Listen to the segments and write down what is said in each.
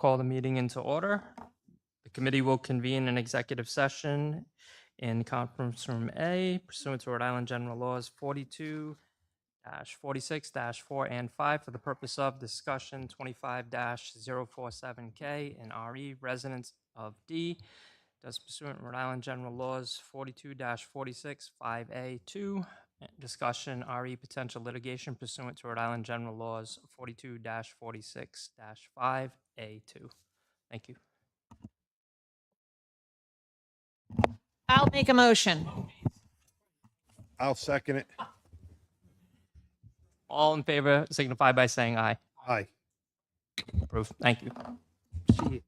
Call the meeting into order. The committee will convene an executive session in conference room A pursuant to Rhode Island General Laws 42-46-4 and 5 for the purpose of discussion 25-047K and RE residents of D. Does pursuant to Rhode Island General Laws 42-46 5A2. Discussion RE potential litigation pursuant to Rhode Island General Laws 42-46 5A2. Thank you. I'll make a motion. I'll second it. All in favor signify by saying aye. Aye. Approved. Thank you. Shit.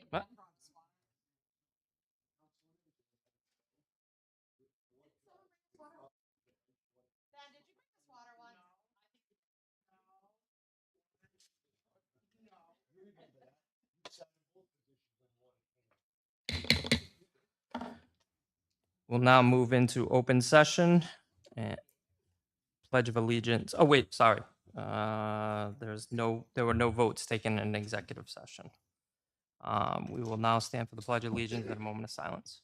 What? We'll now move into open session and Pledge of Allegiance. Oh, wait, sorry. There were no votes taken in executive session. We will now stand for the Pledge of Allegiance at a moment of silence.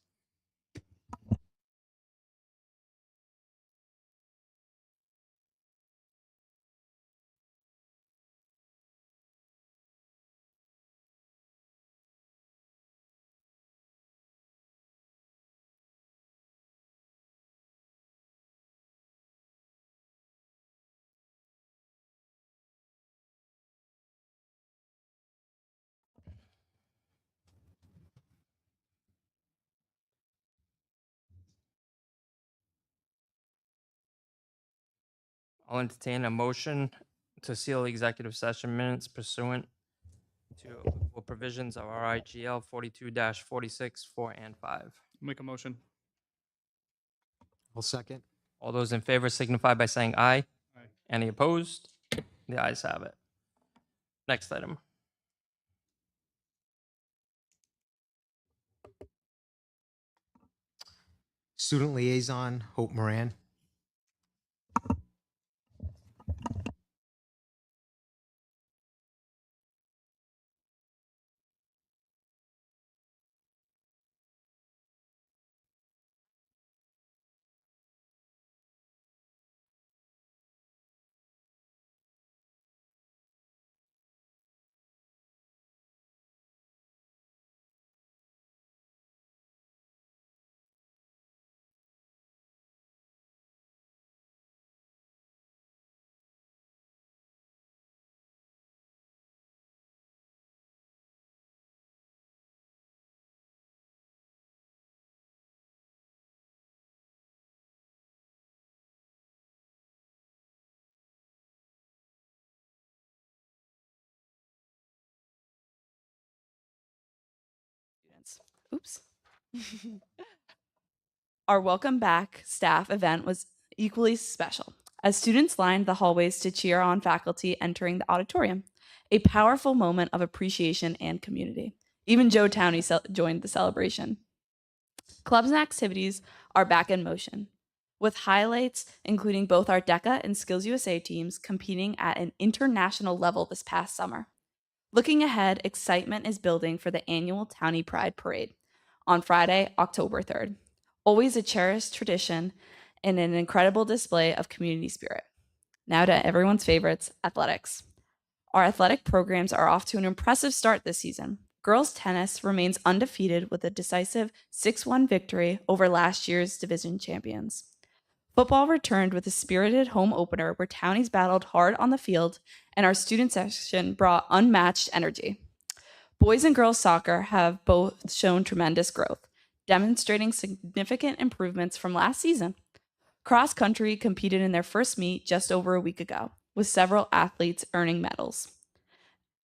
I'll entertain a motion to seal executive session minutes pursuant to applicable provisions of RIGL 42-46, 4 and 5. Make a motion. I'll second. All those in favor signify by saying aye. Aye. Any opposed? The ayes have it. Next item. Student Liaison, Hope Moran. Students. Oops. Our welcome back staff event was equally special as students lined the hallways to cheer on faculty entering the auditorium, a powerful moment of appreciation and community. Even Joe Towney joined the celebration. Clubs and activities are back in motion, with highlights including both our DECA and Skills USA teams competing at an international level this past summer. Looking ahead, excitement is building for the annual Townie Pride Parade on Friday, October 3rd. Always a cherished tradition and an incredible display of community spirit. Now to everyone's favorites, athletics. Our athletic programs are off to an impressive start this season. Girls tennis remains undefeated with a decisive 6-1 victory over last year's division champions. Football returned with a spirited home opener where Townies battled hard on the field and our student section brought unmatched energy. Boys and girls soccer have both shown tremendous growth, demonstrating significant improvements from last season. Cross country competed in their first meet just over a week ago, with several athletes earning medals.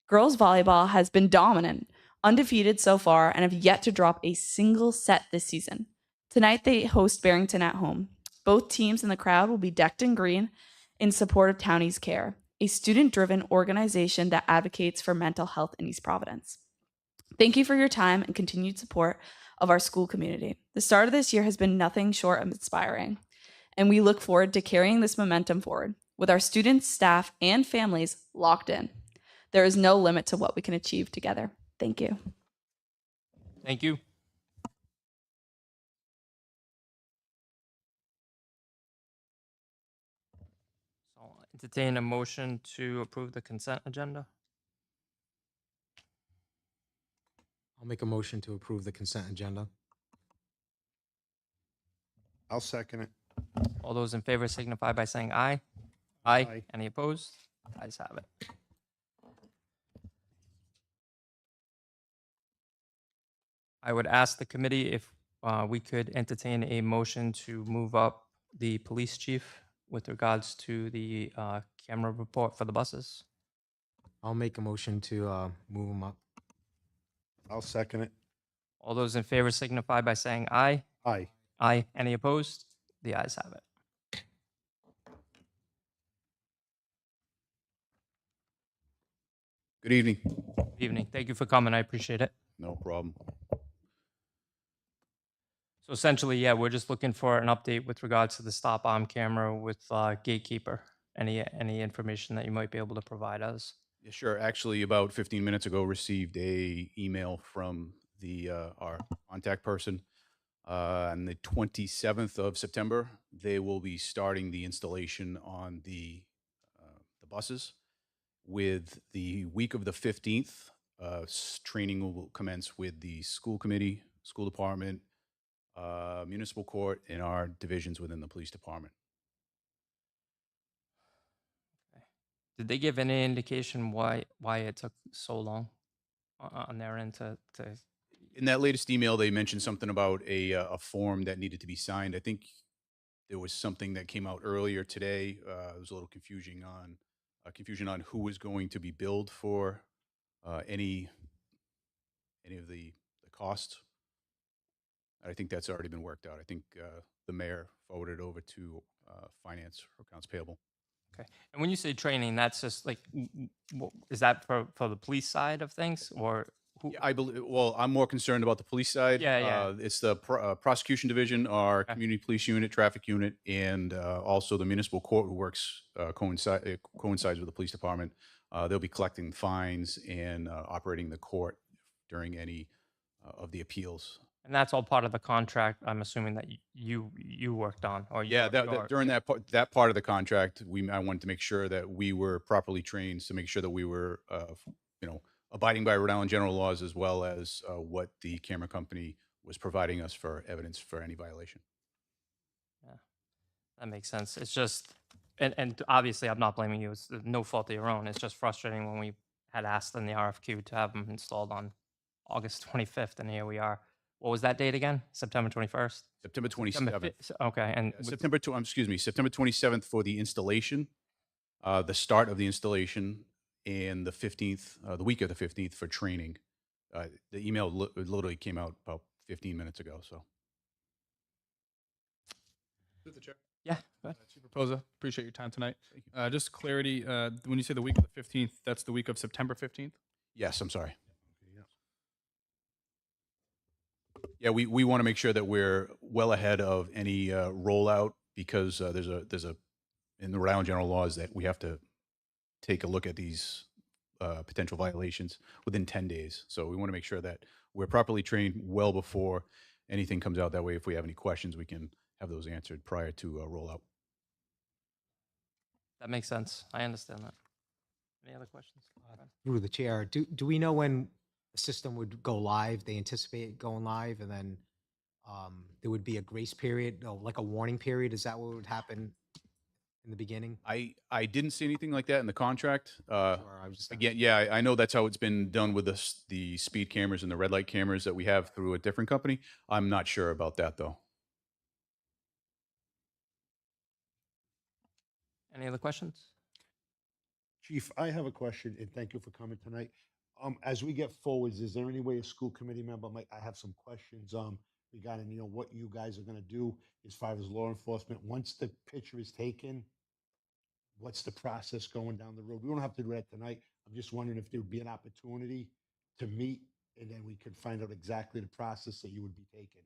Girls volleyball has been dominant, undefeated so far, and have yet to drop a single set this season. Tonight they host Barrington at home. Both teams in the crowd will be decked in green in support of Townie's Care, a student-driven organization that advocates for mental health in East Providence. Thank you for your time and continued support of our school community. The start of this year has been nothing short of inspiring, and we look forward to carrying this momentum forward with our students, staff, and families locked in. There is no limit to what we can achieve together. Thank you. Thank you. So I'll entertain a motion to approve the consent agenda. I'll make a motion to approve the consent agenda. I'll second it. All those in favor signify by saying aye. Aye. Aye. Any opposed? Ayes have it. I would ask the committee if we could entertain a motion to move up the police chief with regards to the camera report for the buses. I'll make a motion to move them up. I'll second it. All those in favor signify by saying aye. Aye. Aye. Any opposed? The ayes have it. Good evening. Good evening. Thank you for coming. I appreciate it. No problem. So essentially, yeah, we're just looking for an update with regards to the stop arm camera with Gatekeeper. Any information that you might be able to provide us? Yeah, sure. Actually, about 15 minutes ago, received a email from the our contact person. On the 27th of September, they will be starting the installation on the buses. With the week of the 15th, training will commence with the school committee, school department, municipal court, and our divisions within the police department. Did they give any indication why it took so long on their end to In that latest email, they mentioned something about a form that needed to be signed. I think there was something that came out earlier today. There was a little confusion on who was going to be billed for any of the costs. I think that's already been worked out. I think the mayor forwarded over to finance or accounts payable. Okay. And when you say training, that's just like, is that for the police side of things or who? Yeah, I believe. Well, I'm more concerned about the police side. Yeah, yeah. It's the prosecution division, our Okay. community police unit, traffic unit, and also the municipal court, who works coincides with the police department. They'll be collecting fines and operating the court during any of the appeals. And that's all part of the contract, I'm assuming that you worked on or Yeah, your- during that part of the contract, I wanted to make sure that we were properly trained, to make sure that we were, abiding by Rhode Island general laws, as well as what the camera company was providing us for evidence for any violation. That makes sense. It's just, and obviously I'm not blaming you. It's no fault of your own. It's just frustrating when we had asked in the RFQ to have them installed on August 25th, and here we are. What was that date again? September 21st? September September 27th. Okay, and September 27th for the installation, the start of the installation, and the 15th, the week of the 15th for training. The email literally came out about 15 minutes ago. So Through the chair. yeah, go ahead. Chief Reposa, appreciate your time tonight. Just clarity, when you say the week of the 15th, that's the week of September 15th? yes, I'm sorry. Yeah, we want to make sure that we're well ahead of any rollout, because there's a in the Rhode Island general laws that we have to take a look at these potential violations within 10 days. So we want to make sure that we're properly trained well before anything comes out. That way, if we have any questions, we can have those answered prior to rollout. That makes sense. I understand that. Any other questions? Through the chair, do we know when the system would go live? They anticipate it going live, and then there would be a grace period, like a warning period. Is that what would happen in the beginning? I didn't see anything like that in the contract. Or I was just Again, yeah, I know that's how it's been done with the speed cameras and the red light cameras that we have through a different company. I'm not sure about that, though. Any other questions? Chief, I have a question, and thank you for coming tonight. As we get forwards, is there any way a school committee member might, I have some questions, regarding, what you guys are gonna do as far as law enforcement, once the picture is taken? What's the process going down the road? We don't have to do that tonight. I'm just wondering if there would be an opportunity to meet, and then we could find out exactly the process that you would be taking.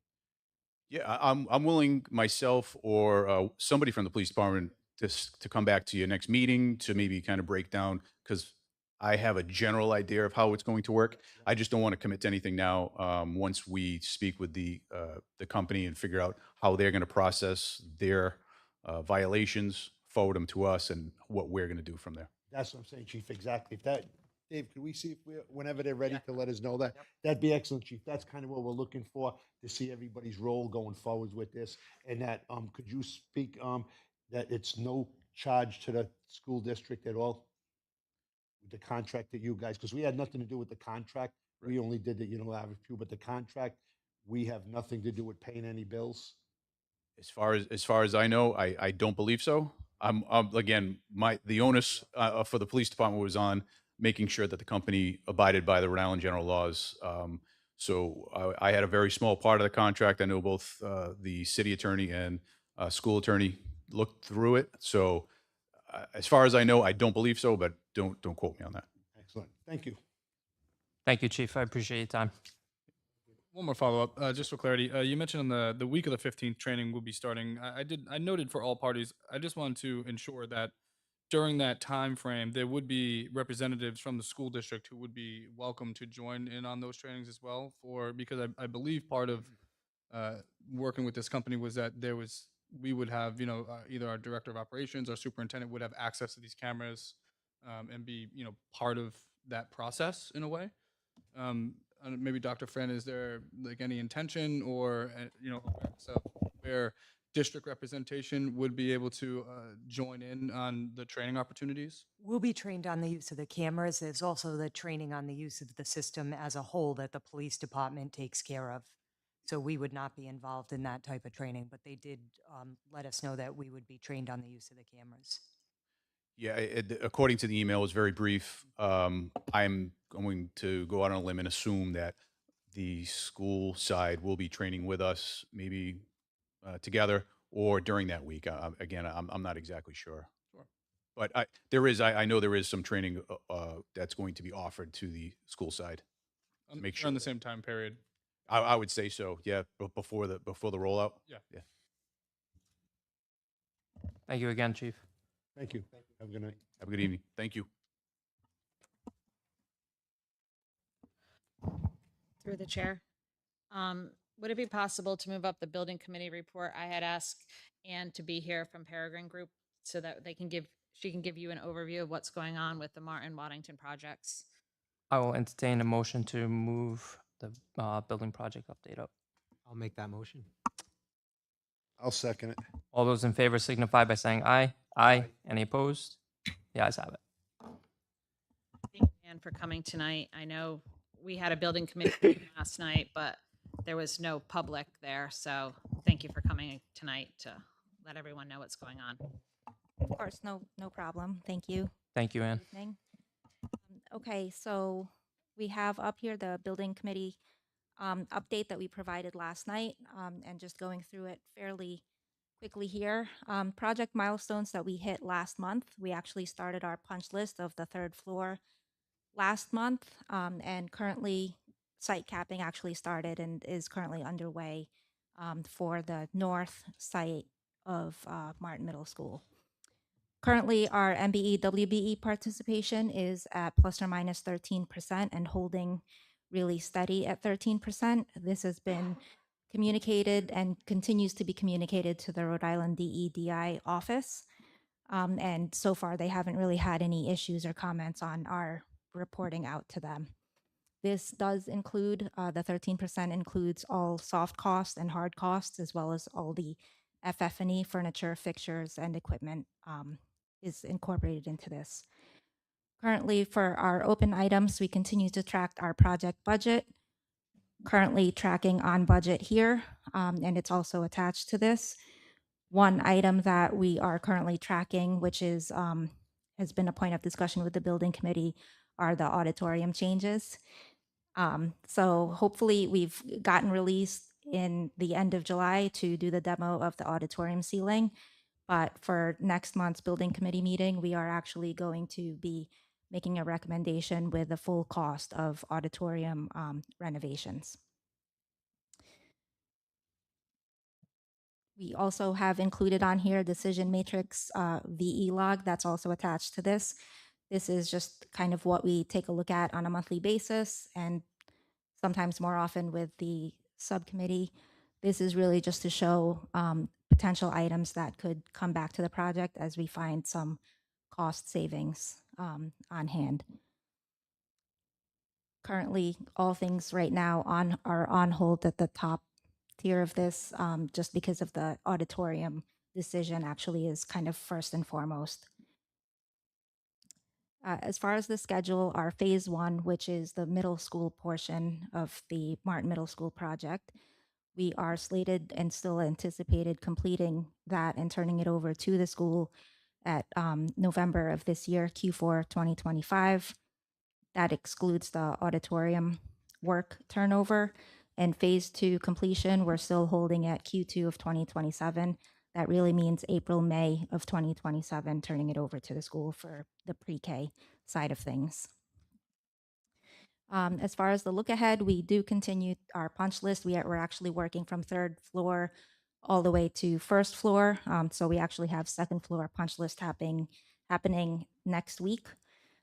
Yeah, I'm willing, myself or somebody from the police department, to come back to your next meeting to maybe kind of break down, because I have a general idea of how it's going to work. I just don't want to commit to anything now. Once we speak with the company and figure out how they're going to process their violations, forward them to us, and what we're going to do from there. That's what I'm saying, Chief, exactly. If that, Dave, could we see if we're, whenever they're ready to let us know that? That'd be excellent, Chief. That's kind of what we're looking for, to see everybody's role going forwards with this. And that, could you speak, that it's no charge to the school district at all? The contract that you guys, because we had nothing to do with the contract. We only did the, RFQ, but the contract, we have nothing to do with paying any bills. As far as I know, I don't believe so. Again, the onus for the police department was on making sure that the company abided by the Rhode Island general laws. So I had a very small part of the contract. I know both the city attorney and school attorney looked through it. So as far as I know, I don't believe so, but don't quote me on that. Excellent. Thank you. Thank you, Chief. I appreciate your time. One more follow up, just for clarity. You mentioned on the week of the 15th, training will be starting. I noted for all parties. I just wanted to ensure that during that time frame, there would be representatives from the school district who would be welcome to join in on those trainings as well. Because I believe part of uh, working with this company was that we would have either our director of operations or superintendent would have access to these cameras and be part of that process in a way. Maybe Dr. Friend, is there like any intention or so where district representation would be able to join in on the training opportunities? We'll be trained on the use of the cameras. There's also the training on the use of the system as a whole that the police department takes care of. So we would not be involved in that type of training, but they did let us know that we would be trained on the use of the cameras. Yeah, according to the email, it was very brief. I'm going to go out on a limb and assume that the school side will be training with us, maybe together or during that week. Again, I'm not exactly sure. Sure. But I know there is some training that's going to be offered to the school side. Make sure Around the that- same time period. I would say so. Yeah, before the rollout. Yeah. Yeah. Thank you again, Chief. Thank you. Have a good night. Have a good evening. Thank you. Through the chair. Would it be possible to move up the building committee report? I had asked Ann to be here from Peregrine Group so that she can give you an overview of what's going on with the Martin Waddington projects. I will entertain a motion to move the building project update up. I'll make that motion. I'll second it. All those in favor signify by saying aye. Aye. Any opposed? The ayes have it. Thank you, Ann, for coming tonight. I know we had a building committee meeting last night, but there was no public there. So thank you for coming tonight to let everyone know what's going on. Of course, no problem. Thank you. Thank you, Ann. Evening. Okay, so we have up here the building committee update that we provided last night, and just going through it fairly quickly here. Project milestones that we hit last month. We actually started our punch list of the third floor last month, and currently site capping actually started and is currently underway for the north site of Martin Middle School. Currently, our MBE WBE participation is at plus or minus 13% and holding really steady at 13%. This has been communicated and continues to be communicated to the Rhode Island DEDI office. And so far, they haven't really had any issues or comments on our reporting out to them. This does include, the 13% includes all soft costs and hard costs, as well as all the FF&E, furniture, fixtures, and equipment is incorporated into this. Currently, for our open items, we continue to track our project budget. Currently tracking on budget here, and it's also attached to this. One item that we are currently tracking, which is has been a point of discussion with the building committee, are the auditorium changes. So hopefully we've gotten released in the end of July to do the demo of the auditorium ceiling. But for next month's building committee meeting, we are actually going to be making a recommendation with the full cost of auditorium renovations. We also have included on here decision matrix VE log that's also attached to this. This is just kind of what we take a look at on a monthly basis and sometimes more often with the subcommittee. This is really just to show potential items that could come back to the project as we find some cost savings on hand. Currently, all things right now are on hold at the top tier of this, just because of the auditorium decision actually is kind of first and foremost. As far as the schedule, our phase one, which is the middle school portion of the Martin Middle School project, we are slated and still anticipated completing that and turning it over to the school at November of this year, Q4 2025. That excludes the auditorium work turnover. And phase 2 completion, we're still holding at Q2 of 2027. That really means April, May of 2027, turning it over to the school for the pre-K side of things. As far as the look ahead, we do continue our punch list. We're actually working from 3rd floor all the way to 1st floor. So we actually have 2nd floor punch list happening next week.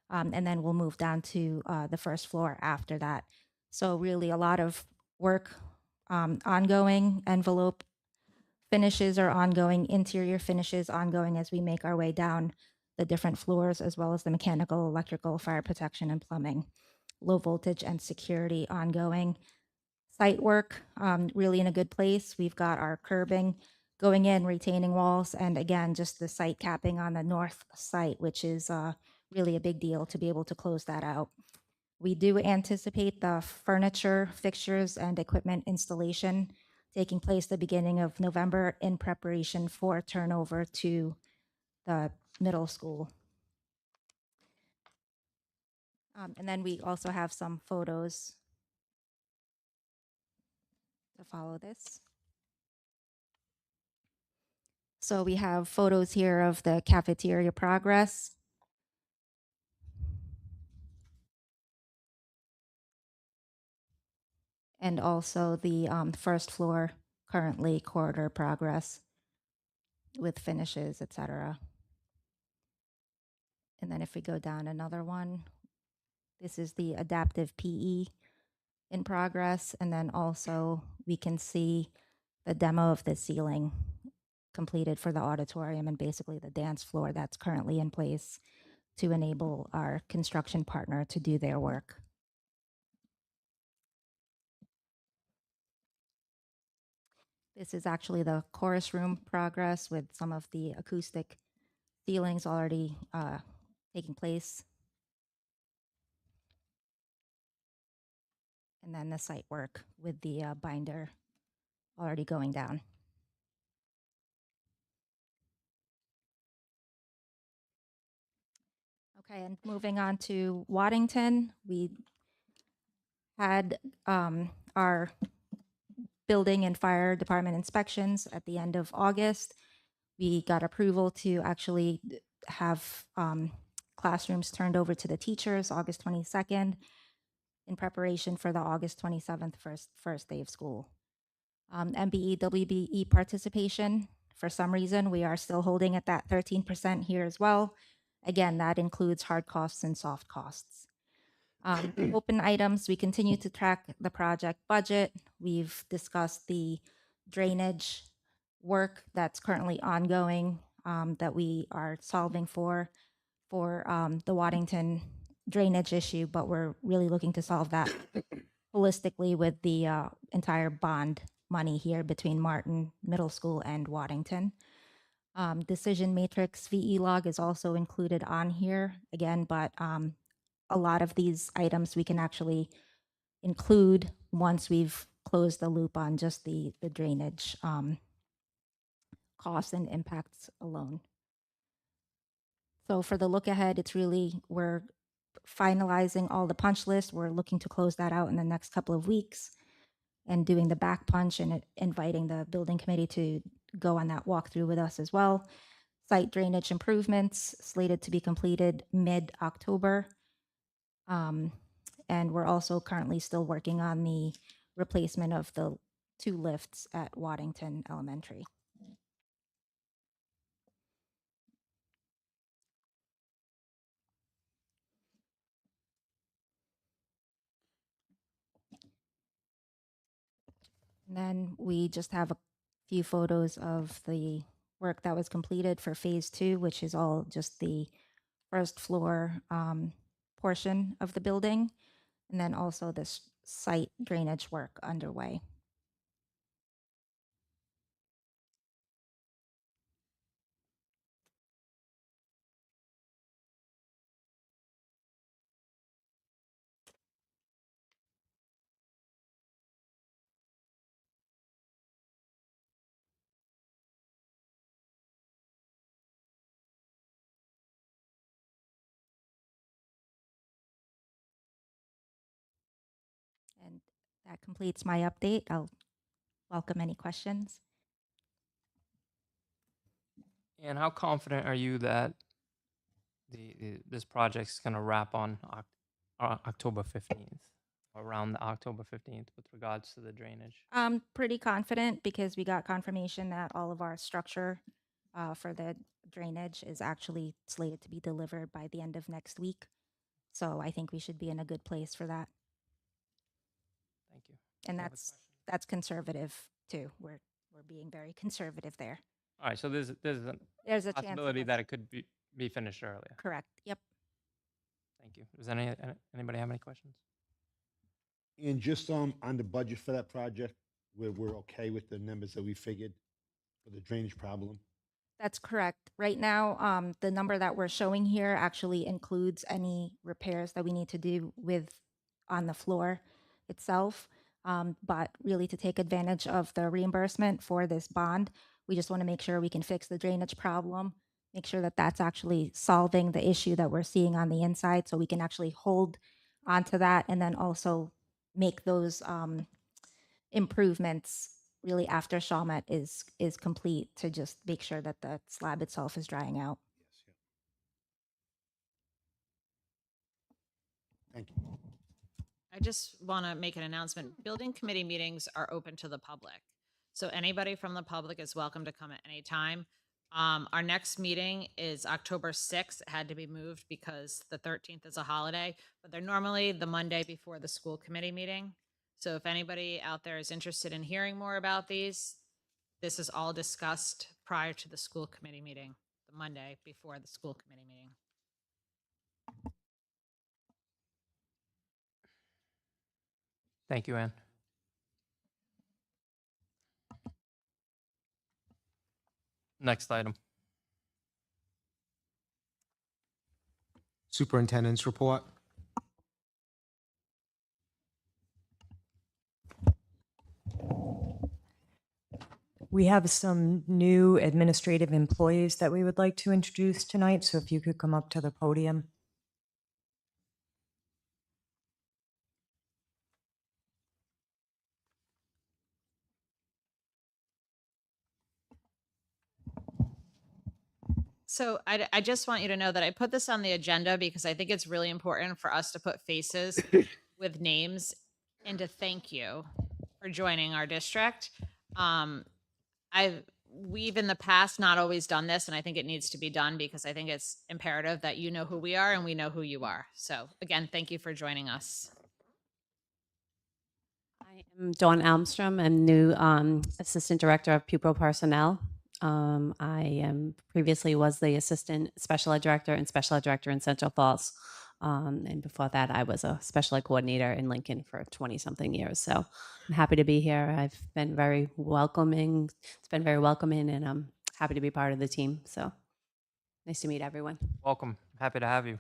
And then we'll move down to the 1st floor after that. So really a lot of work ongoing. Envelope finishes are ongoing, interior finishes ongoing as we make our way down the different floors, as well as the mechanical, electrical, fire protection, and plumbing. Low voltage and security ongoing. Site work, really in a good place. We've got our curbing going in, retaining walls, and again, just the site capping on the north site, which is really a big deal to be able to close that out. We do anticipate the furniture, fixtures, and equipment installation taking place the beginning of November in preparation for turnover to the middle school. And then we also have some photos to follow this. So we have photos here of the cafeteria progress. And also the 1st floor currently corridor progress with finishes, etc. And then if we go down another one, this is the adaptive PE in progress. And then also we can see the demo of the ceiling completed for the auditorium and basically the dance floor that's currently in place to enable our construction partner to do their work. This is actually the chorus room progress with some of the acoustic ceilings already taking place. And then the site work with the binder already going down. Okay, and moving on to Waddington, we had our building and fire department inspections at the end of August. We got approval to actually have classrooms turned over to the teachers August 22nd in preparation for the August 27th first day of school. MBE, WBE participation, for some reason, we are still holding at that 13% here as well. Again, that includes hard costs and soft costs. Open items, we continue to track the project budget. We've discussed the drainage work that's currently ongoing that we are solving for the Waddington drainage issue, but we're really looking to solve that holistically with the entire bond money here between Martin Middle School and Waddington. Decision matrix VE log is also included on here again, but a lot of these items we can actually include once we've closed the loop on just the drainage costs and impacts alone. So for the look ahead, it's really, we're finalizing all the punch list. We're looking to close that out in the next couple of weeks and doing the back punch and inviting the building committee to go on that walkthrough with us as well. Site drainage improvements slated to be completed mid-October. And we're also currently still working on the replacement of the 2 lifts at Waddington Elementary. And then we just have a few photos of the work that was completed for phase 2, which is all just the 1st floor portion of the building, and then also this site drainage work underway. And that completes my update. I'll welcome any questions. And how confident are you that this project's going to wrap on October 15th, around the October 15th with regards to the drainage? I'm pretty confident because we got confirmation that all of our structure for the drainage is actually slated to be delivered by the end of next week. So I think we should be in a good place for that. Thank you. And Any other that's conservative too. We're being very conservative there. All right, so there's a There's a chance possibility of that us- it could be finished earlier. correct. Yep. Thank you. Does anybody have any questions? And just on the budget for that project, we're okay with the numbers that we figured for the drainage problem. That's correct. Right now, the number that we're showing here actually includes any repairs that we need to do on the floor itself. But really to take advantage of the reimbursement for this bond, we just want to make sure we can fix the drainage problem, make sure that that's actually solving the issue that we're seeing on the inside so we can actually hold onto that and then also make those improvements really after Shawmut is complete to just make sure that the slab itself is drying out. Yes, yeah. Thank you. I just want to make an announcement. Building committee meetings are open to the public. So anybody from the public is welcome to come at any time. Our next meeting is October 6th. It had to be moved because the 13th is a holiday, but they're normally the Monday before the school committee meeting. So if anybody out there is interested in hearing more about these, this is all discussed prior to the school committee meeting, the Monday before the school committee meeting. Thank you, Ann. Next item. Superintendent's report. We have some new administrative employees that we would like to introduce tonight, so if you could come up to the podium. So I just want you to know that I put this on the agenda because I think it's really important for us to put faces with names and to thank you for joining our district. We've in the past not always done this, and I think it needs to be done because I think it's imperative that you know who we are and we know who you are. So again, thank you for joining us. I am Dawn Almstrom. I'm new Assistant Director of Pupil Personnel. I previously was the Assistant Special Ed Director and Special Ed Director in Central Falls. And before that, I was a Special Ed Coordinator in Lincoln for 20-something years. So I'm happy to be here. I've been very welcoming. It's been very welcoming, and I'm happy to be part of the team. So nice to meet everyone. Welcome. Happy to have you.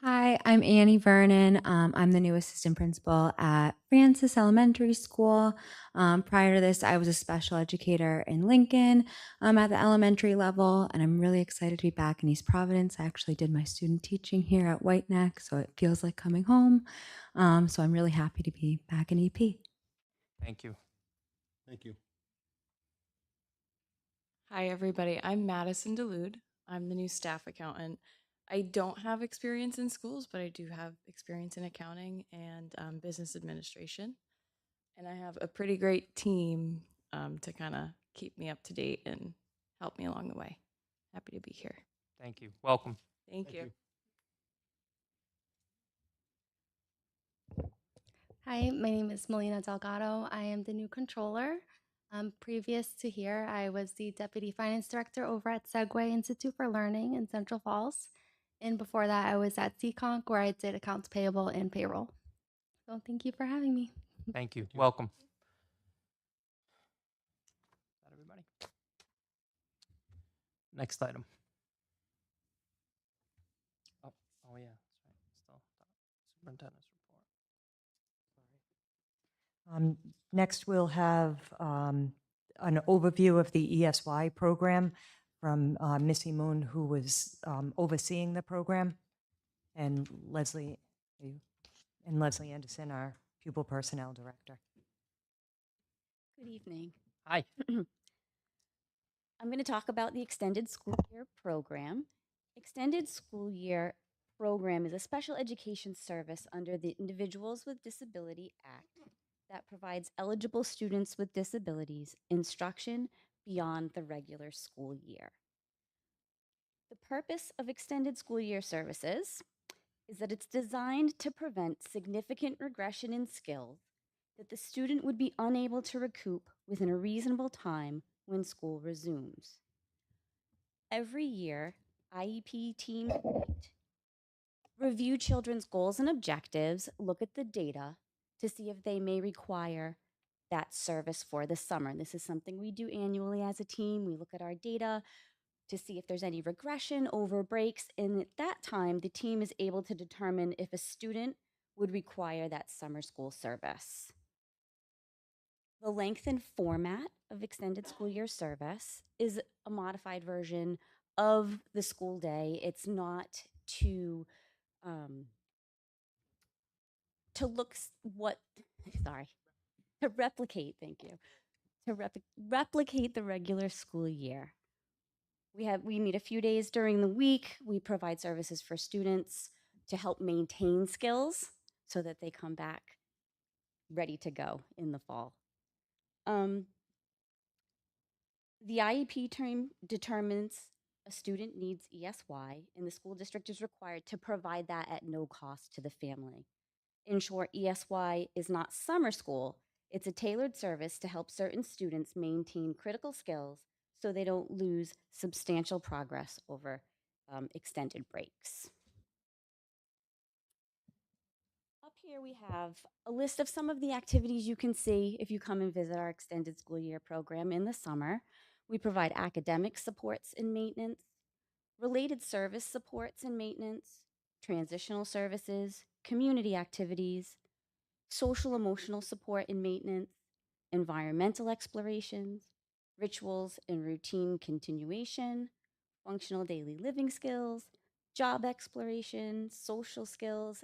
Hi, I'm Annie Vernon. I'm the new assistant principal at Francis Elementary School. Prior to this, I was a special educator in Lincoln at the elementary level, and I'm really excited to be back in East Providence. I actually did my student teaching here at White Neck, so it feels like coming home. So I'm really happy to be back in EP. Thank you. Thank you. Hi, everybody. I'm Madison Delude. I'm the new staff accountant. I don't have experience in schools, but I do have experience in accounting and business administration. And I have a pretty great team to kind of keep me up to date and help me along the way. Happy to be here. Thank you. Welcome. Thank you. Hi, my name is Melina Delgado. I am the new controller. Previous to here, I was the deputy finance director over at Segway Institute for Learning in Central Falls. And before that, I was at CCONC where I did accounts payable and payroll. So thank you for having me. Thank you. Welcome. Is that everybody? Next item. Oh yeah, that's right. Still superintendent's report. Next, we'll have an overview of the ESY program from Missy Moon, who was overseeing the program. And Leslie, are you and Leslie Anderson, our Pupil Personnel Director. Good evening. Hi. I'm going to talk about the Extended School Year Program. Extended School Year Program is a special education service under the Individuals with Disability Act that provides eligible students with disabilities instruction beyond the regular school year. The purpose of Extended School Year services is that it's designed to prevent significant regression in skills that the student would be unable to recoup within a reasonable time when school resumes. Every year, IEP teams meet, review children's goals and objectives, look at the data to see if they may require that service for the summer. This is something we do annually as a team. We look at our data to see if there's any regression over breaks. And at that time, the team is able to determine if a student would require that summer school service. The length and format of Extended School Year Service is a modified version of the school day. It's not to look what, sorry, to replicate, thank you, to replicate the regular school year. We meet a few days during the week. We provide services for students to help maintain skills so that they come back ready to go in the fall. The IEP team determines a student needs ESY, and the school district is required to provide that at no cost to the family. In short, ESY is not summer school. It's a tailored service to help certain students maintain critical skills so they don't lose substantial progress over extended breaks. Up here we have a list of some of the activities you can see if you come and visit our extended school year program in the summer. We provide academic supports and maintenance, related service supports and maintenance, transitional services, community activities, social emotional support and maintenance, environmental explorations, rituals and routine continuation, functional daily living skills, job exploration, social skills,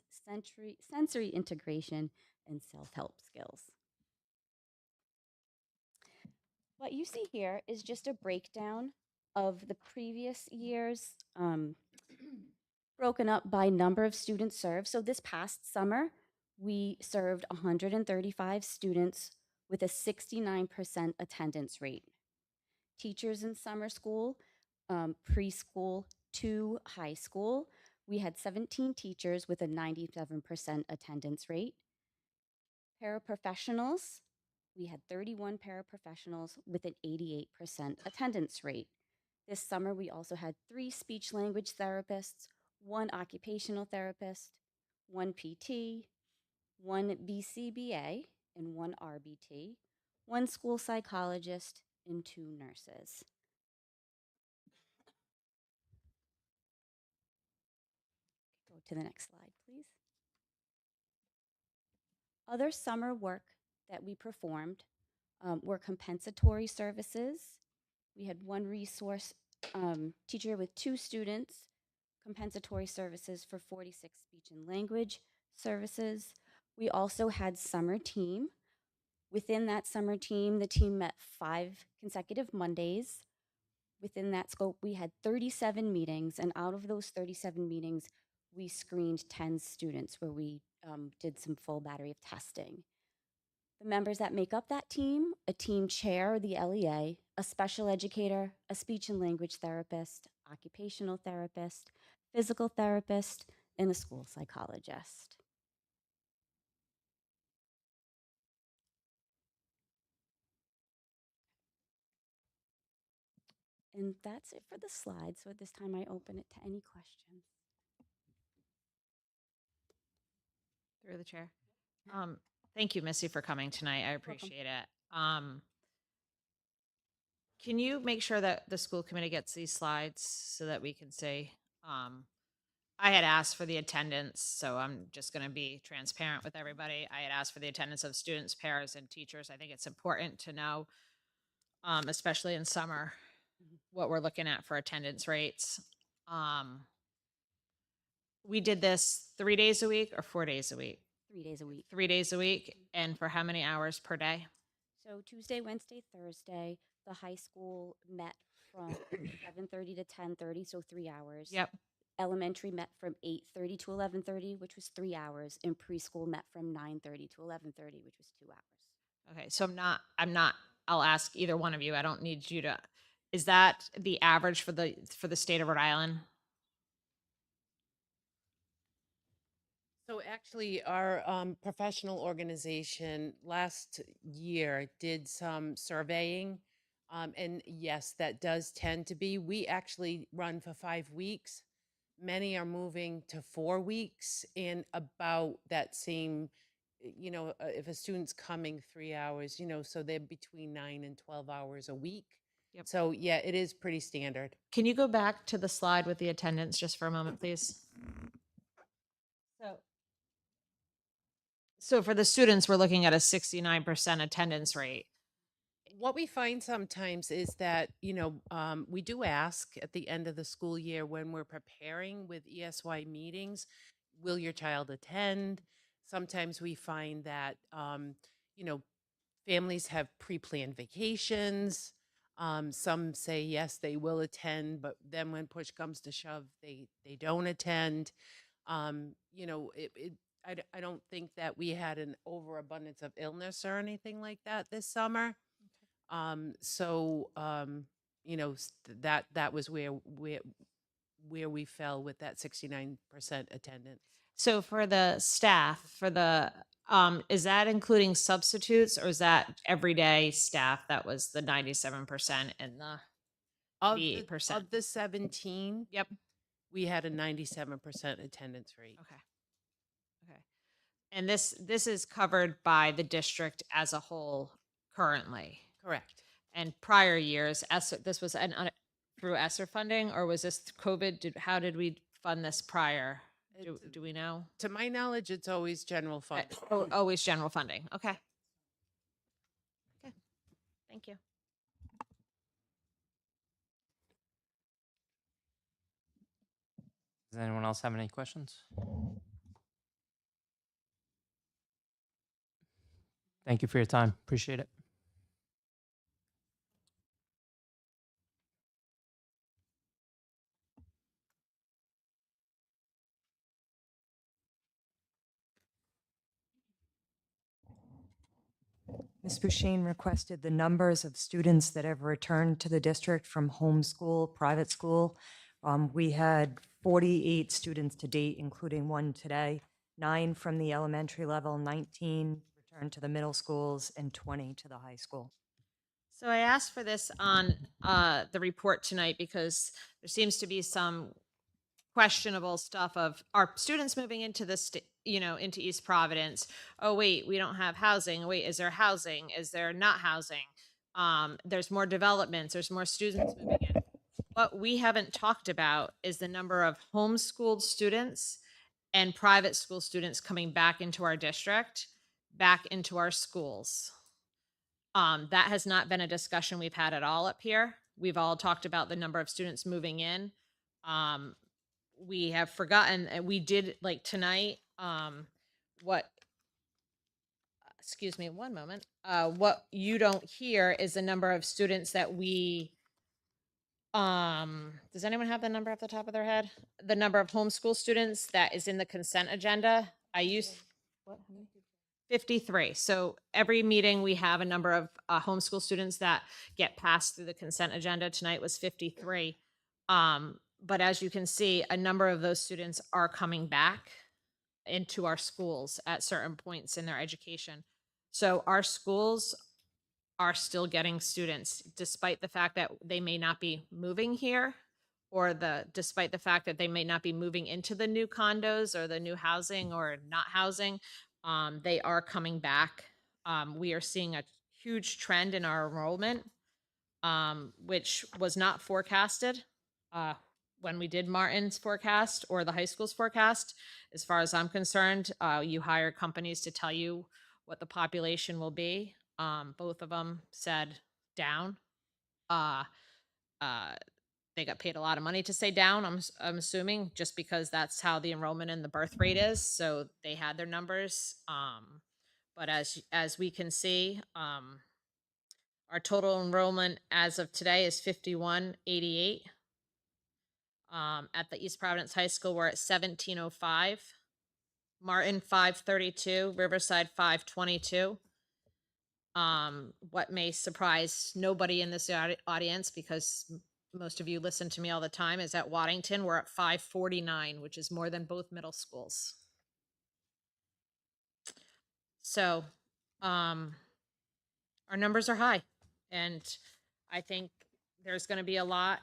sensory integration, and self-help skills. What you see here is just a breakdown of the previous years, broken up by number of students served. So this past summer, we served 135 students with a 69% attendance rate. Teachers in summer school, preschool to high school, we had 17 teachers with a 97% attendance rate. Paraprofessionals, we had 31 paraprofessionals with an 88% attendance rate. This summer, we also had 3 speech language therapists, 1 occupational therapist, 1 PT, 1 BCBA, and 1 RBT, 1 school psychologist, and 2 nurses. Go to the next slide, please. Other summer work that we performed were compensatory services. We had 1 resource teacher with 2 students, compensatory services for 46 speech and language services. We also had summer team. Within that summer team, the team met 5 consecutive Mondays. Within that scope, we had 37 meetings, and out of those 37 meetings, we screened 10 students where we did some full battery of testing. The members that make up that team, a team chair, the LEA, a special educator, a speech and language therapist, occupational therapist, physical therapist, and a school psychologist. And that's it for the slides. So at this time, I open it to any questions. Through the chair. Thank you, Missy, for coming tonight. I appreciate it. Can you make sure that the school committee gets these slides so that we can see? I had asked for the attendance, so I'm just going to be transparent with everybody. I had asked for the attendance of students, parents, and teachers. I think it's important to know, especially in summer, what we're looking at for attendance rates. We did this 3 days a week or 4 days a week. 3 days a week. 3 days a week, and for how many hours per day? So Tuesday, Wednesday, Thursday, the high school met from 7:30 to 10:30, so 3 hours. Yep. Elementary met from 8:30 to 11:30, which was 3 hours, and preschool met from 9:30 to 11:30, which was 2 hours. Okay, so I'll ask either one of you. I don't need you to. Is that the average for the state of Rhode Island? So actually, our professional organization last year did some surveying. And yes, that does tend to be. We actually run for 5 weeks. Many are moving to 4 weeks in about that same, if a student's coming 3 hours, so they're between 9 and 12 hours a week. Yep. So yeah, it is pretty standard. Can you go back to the slide with the attendance just for a moment, please? So for the students, we're looking at a 69% attendance rate. What we find sometimes is that, we do ask at the end of the school year when we're preparing with ESY meetings, will your child attend? Sometimes we find that, families have pre-planned vacations. Some say, yes, they will attend, but then when push comes to shove, they don't attend. I don't think that we had an overabundance of illness or anything like that this summer. That was where we fell with that 69% attendance. So for the staff, is that including substitutes or is that everyday staff that was the 97% and the Of 8%? of the 17, Yep. we had a 97% attendance rate. Okay. Okay. And this is covered by the district as a whole currently. Correct. And prior years, this was through ESSER funding, or was this COVID? How did we fund this prior? Do we know? To my knowledge, it's always general fund. Always general funding. Okay. Okay. Thank you. Does anyone else have any questions? Thank you for your time. Appreciate it. Ms. Bouchane requested the numbers of students that have returned to the district from homeschool, private school. We had 48 students to date, including one today, 9 from the elementary level, 19 returned to the middle schools, and 20 to the high school. So I asked for this on the report tonight because there seems to be some questionable stuff of are students moving into into East Providence? Oh wait, we don't have housing. Wait, is there housing? Is there not housing? There's more developments. There's more students moving in. What we haven't talked about is the number of homeschooled students and private school students coming back into our district, back into our schools. That has not been a discussion we've had at all up here. We've all talked about the number of students moving in. We have forgotten, and we did like tonight, excuse me, one moment. What you don't hear is the number of students that does anyone have the number off the top of their head? The number of homeschool students that is in the consent agenda. What? 53. So every meeting we have a number of homeschool students that get passed through the consent agenda. Tonight was 53. But as you can see, a number of those students are coming back into our schools at certain points in their education. So our schools are still getting students, despite the fact that they may not be moving here, or despite the fact that they may not be moving into the new condos or the new housing or not housing. They are coming back. We are seeing a huge trend in our enrollment, which was not forecasted when we did Martin's forecast or the high school's forecast. As far as I'm concerned, you hire companies to tell you what the population will be. Both of them said down. they got paid a lot of money to stay down. I'm assuming just because that's how the enrollment and the birth rate is. So they had their numbers. But as we can see, our total enrollment as of today is 5188. At the East Providence High School, we're at 1705. Martin 532, Riverside 522. What may surprise nobody in this audience, because most of you listen to me all the time, is at Waddington we're at 549, which is more than both middle schools. So our numbers are high, and I think there's going to be a lot.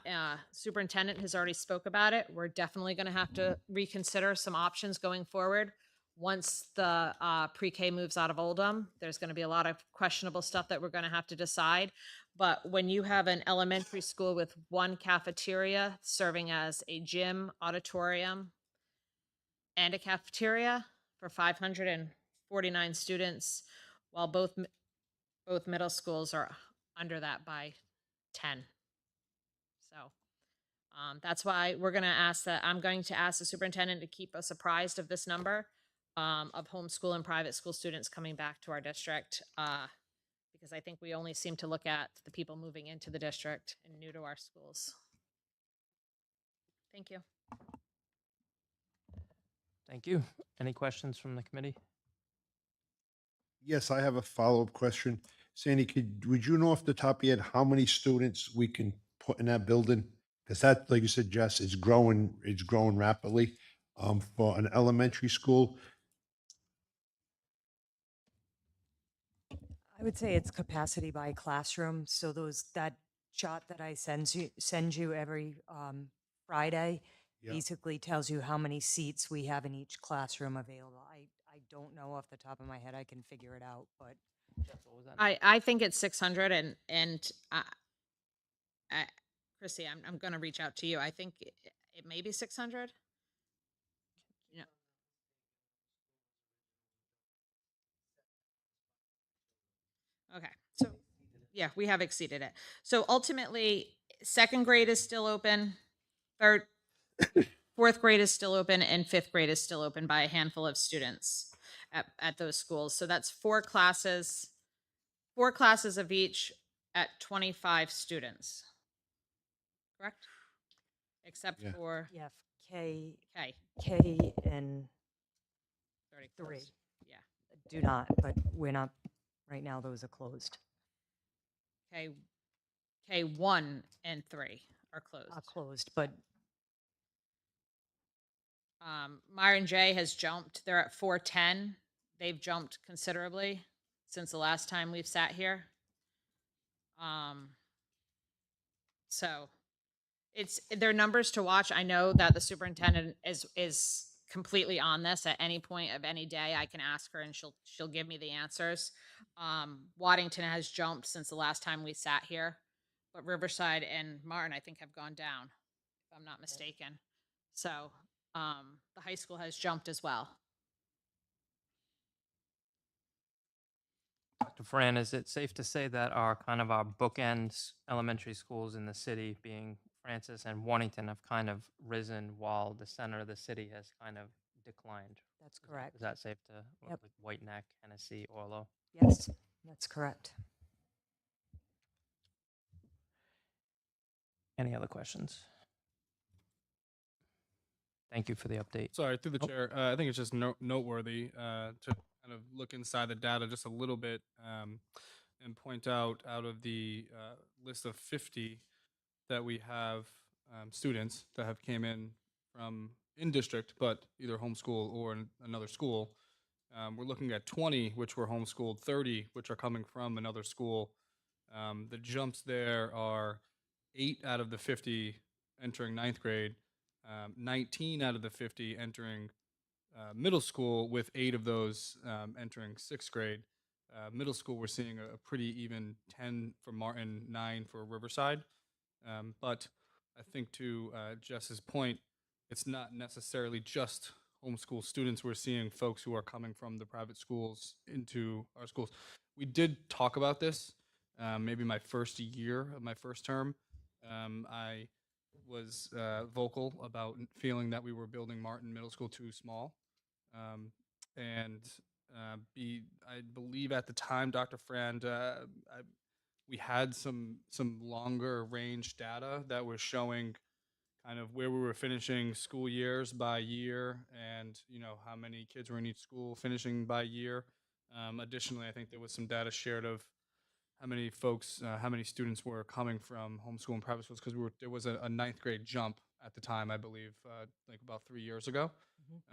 Superintendent has already spoke about it. We're definitely going to have to reconsider some options going forward. Once the pre-K moves out of Oldham, there's going to be a lot of questionable stuff that we're going to have to decide. But when you have an elementary school with one cafeteria serving as a gym, auditorium, and a cafeteria for 549 students, while both middle schools are under that by 10. So that's why I'm going to ask the superintendent to keep us apprised of this number of homeschool and private school students coming back to our district, because I think we only seem to look at the people moving into the district and new to our schools. Thank you. Thank you. Any questions from the committee? Yes, I have a follow-up question. Sandy, would you know off the top of your head how many students we can put in that building? Because that, like you said, Jess, it's growing rapidly for an elementary school. I would say it's capacity by classroom. So that chart that I send you every Friday Yeah. basically tells you how many seats we have in each classroom available. I don't know off the top of my head. I can figure it out, but I think it's 600, and Chrissy, I'm going to reach out to you. I think it may be 600. You know. Okay, so yeah, we have exceeded it. So ultimately, second grade is still open, fourth grade is still open, and fifth grade is still open by a handful of students at those schools. So that's four classes of each at 25 students. Correct? Except Yeah. for yeah, K K. and 33. Yeah. do not, but we're not, right now those are closed. K1 and 3 are closed. But Myron J has jumped. They're at 410. They've jumped considerably since the last time we've sat here. So it's their numbers to watch. I know that the superintendent is completely on this. At any point of any day, I can ask her and she'll give me the answers. Waddington has jumped since the last time we sat here, but Riverside and Martin, I think, have gone down, if I'm not mistaken. So the high school has jumped as well. Dr. Fran, is it safe to say that our bookend elementary schools in the city, being Francis and Warrington, have kind of risen while the center of the city has kind of declined? that's correct. Is that safe to Yep. like White Neck, Hennessy, Orlo? Yes, that's correct. Any other questions? Thank you for the update. Sorry, through the Oh. chair. I think it's just noteworthy to kind of look inside the data just a little bit and point out of the list of 50 that we have students that have came in from in district, but either homeschool or another school. We're looking at 20 which were homeschooled, 30 which are coming from another school. The jumps there are 8 out of the 50 entering ninth grade, 19 out of the 50 entering middle school, with 8 of those entering sixth grade. Middle school, we're seeing a pretty even 10 for Martin, 9 for Riverside. But I think to Jess's point, it's not necessarily just homeschool students. We're seeing folks who are coming from the private schools into our schools. We did talk about this maybe my first year of my first term. I was vocal about feeling that we were building Martin Middle School too small. And I believe at the time, Dr. Frand, we had some longer range data that was showing kind of where we were finishing school years by year, and how many kids were in each school finishing by year. Additionally, I think there was some data shared of how many students were coming from homeschool and private schools, because there was a ninth grade jump at the time, I believe, like about 3 years ago.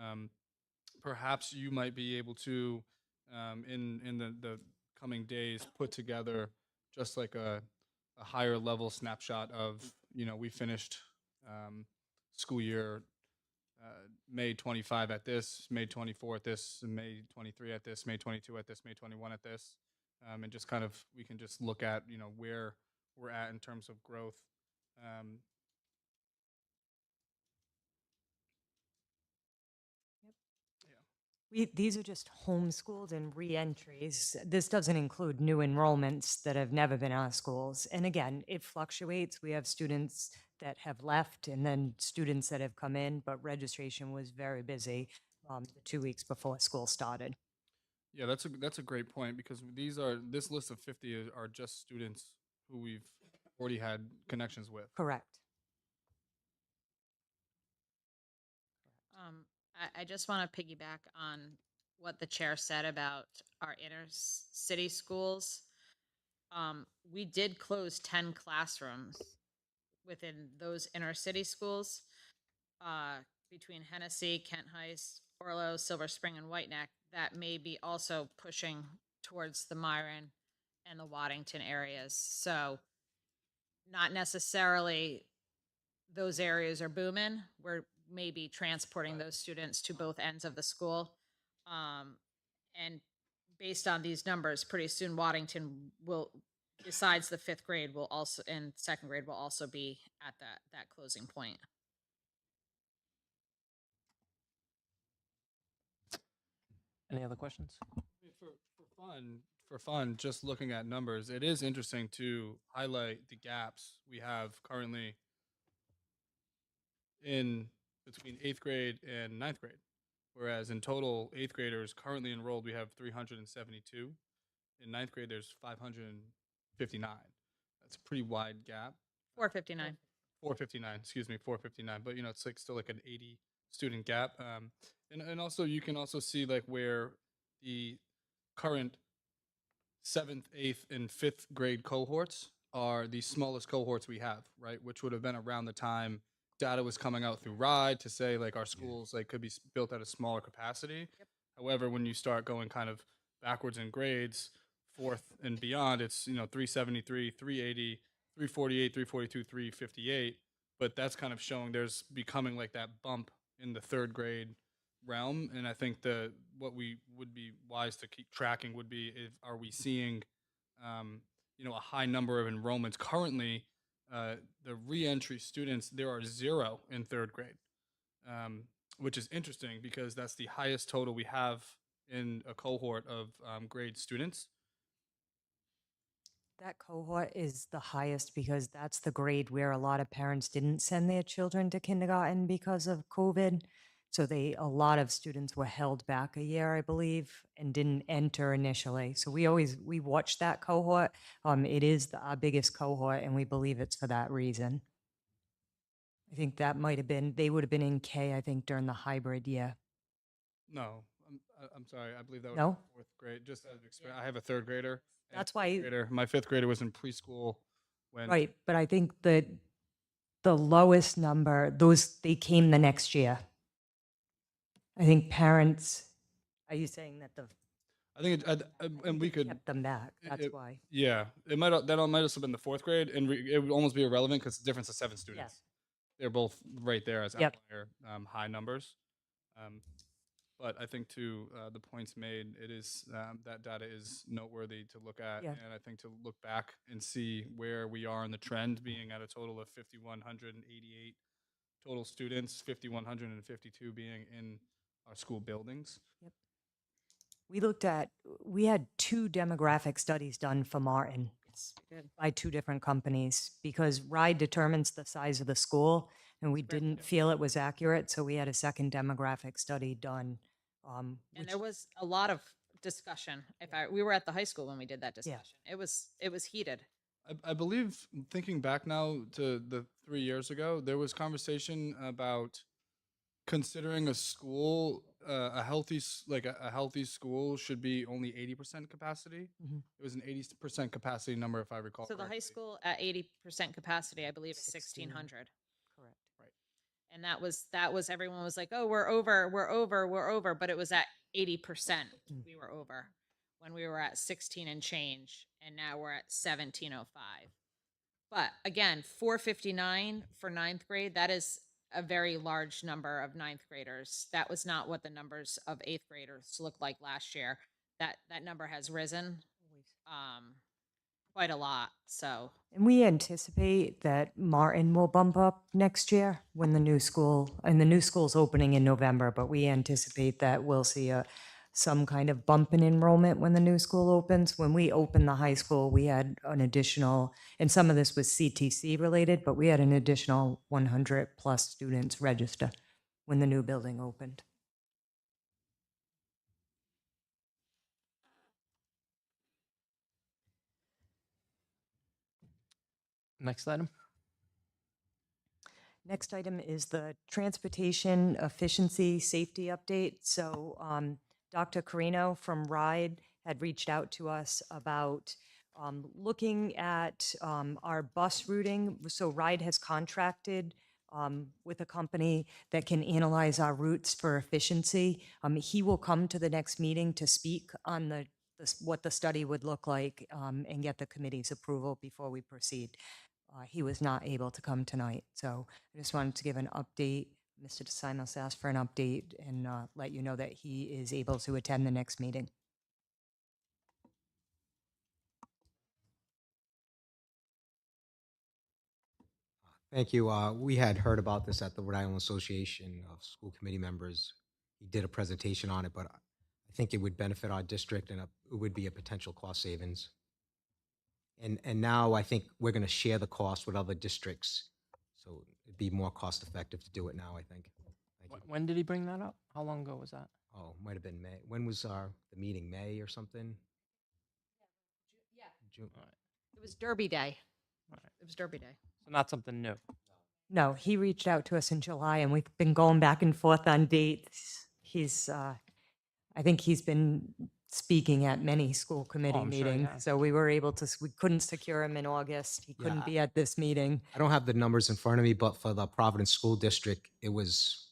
Um, Perhaps you might be able to, in the coming days, put together just like a higher level snapshot of, we finished school year May 25 at this, May 24 at this, May 23 at this, May 22 at this, May 21 at this, and just kind of we can just look at where we're at in terms of growth. Um, These are just homeschooled and reentries. This doesn't include new enrollments that have never been out of schools. And again, it fluctuates. We have students that have left and then students that have come in, but registration was very busy the 2 weeks before school started. yeah, that's a great point, because this list of 50 are just students who we've already had connections with. Correct. I just want to piggyback on what the chair said about our inner city schools. We did close 10 classrooms within those inner city schools, between Hennessy, Kent Heights, Orlo, Silver Spring, and White Neck. That may be also pushing towards the Myron and the Waddington areas. So not necessarily those areas are booming. We're maybe transporting those students to both ends of the school. And based on these numbers, pretty soon Waddington will, besides the 5th grade, will also, and 2nd grade will also be at that closing point. Any other questions? For fun, just looking at numbers, it is interesting to highlight the gaps we have currently in between 8th grade and 9th grade. Whereas in total, 8th graders currently enrolled, we have 372. In 9th grade, there's 559. That's a pretty wide gap. 459. 459, excuse me, 459. But it's like still like an 80 student gap. And also you can also see like where the current 7th, 8th, and 5th grade cohorts are the smallest cohorts we have, right? Which would have been around the time data was coming out through RIDE to say like our schools like could be built at a smaller capacity. Yep. However, when you start going kind of backwards in grades, 4th and beyond, it's 373, 380, 348, 342, 358. But that's kind of showing there's becoming like that bump in the 3rd grade realm. And I think what we would be wise to keep tracking would be, are we seeing a high number of enrollments currently? The reentry students, there are 0 in 3rd grade, which is interesting because that's the highest total we have in a cohort of grade students. That cohort is the highest because that's the grade where a lot of parents didn't send their children to kindergarten because of COVID. So a lot of students were held back a year, I believe, and didn't enter initially. So we watch that cohort. It is our biggest cohort, and we believe it's for that reason. I think that they would have been in K, I think, during the hybrid year. No, I'm sorry. I believe that was No? 4th grade. Just out of experience, I have a 3rd grader. and a That's 5th why- grader. My 5th grader was in preschool when. Right, but I think the lowest number, they came the next year. I think parents, are you saying that I think and we could kept them back? That's it- why. Yeah, it might also been the 4th grade, and it would almost be irrelevant because the difference is 7 students. They're both right there as Yep. outlier high numbers. But I think to the points made, it is that data is noteworthy to look at, Yeah. and I think to look back and see where we are in the trend, being at a total of 5,188 total students, 5,152 being in our school buildings. We had 2 demographic studies done for Martin Good. by two different companies because RIDE determines the size of the school, and we Square didn't footage. feel it was accurate, so we had a second demographic study done. And Which, there was a lot of discussion. We were at the high school when we did that Yeah. discussion. It was heated. I believe, thinking back now to the 3 years ago, there was conversation about considering a school, a healthy, a healthy school should be only 80% capacity. Mhm. It was an 80% capacity number, if I recall. So the high correctly. school at 80% capacity, I believe, is 16. 1,600. correct. And that was everyone was like, oh, we're over, but it was at 80%. Mm. We were over when we were at 16 and change, and now we're at 1705. But again, 459 for ninth grade, that is a very large number of ninth graders. That was not what the numbers of eighth graders looked like last year. That number has risen quite a lot. So And we anticipate that Martin will bump up next year when the new school's opening in November, but we anticipate that we'll see some kind of bump in enrollment when the new school opens. When we opened the high school, we had an additional, and some of this was CTC related, but we had an additional 100 plus students register when the new building opened. Next item. Next item is the transportation efficiency safety update. So Dr. Carino from RIDE had reached out to us about looking at our bus routing. So RIDE has contracted with a company that can analyze our routes for efficiency. He will come to the next meeting to speak on what the study would look like and get the committee's approval before we proceed. He was not able to come tonight, so I just wanted to give an update. Mr. DeSimos asked for an update and let you know that he is able to attend the next meeting. Thank you. We had heard about this at the Rhode Island Association of School Committee Members. He did a presentation on it, but I think it would benefit our district and it would be a potential cost savings. And now I think we're going to share the cost with other districts. So it'd be more cost effective to do it now, I think. Thank you. When did he bring that up? How long ago was that? Oh, might have been May. When was the meeting? May or something? yeah, June. it was Derby Day. All right. It was Derby Day. So not something new. No, he reached out to us in July, and we've been going back and forth on dates. I think he's been speaking at many school committee I'm sure he meetings, has. so we couldn't secure him in August. He couldn't Yeah. be at this meeting. I don't have the numbers in front of me, but for the Providence School District, it was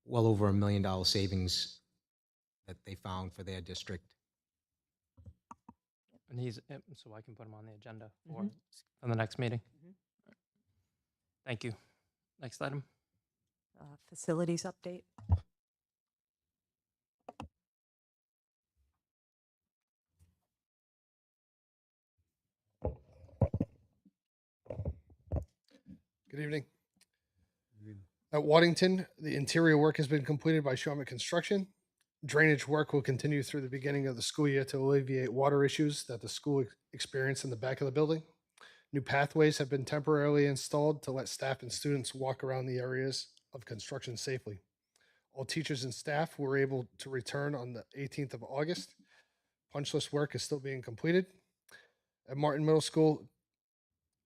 well over $1 million savings that they found for their district. And so I can put him on the agenda for, Mhm. for the next meeting. Mhm. Thank you. Next item. Facilities update. Good evening. At Waddington, the interior work has been completed by Sharma Construction. Drainage work will continue through the beginning of the school year to alleviate water issues that the school experienced in the back of the building. New pathways have been temporarily installed to let staff and students walk around the areas of construction safely. All teachers and staff were able to return on the 18th of August. Punch list work is still being completed. At Martin Middle School,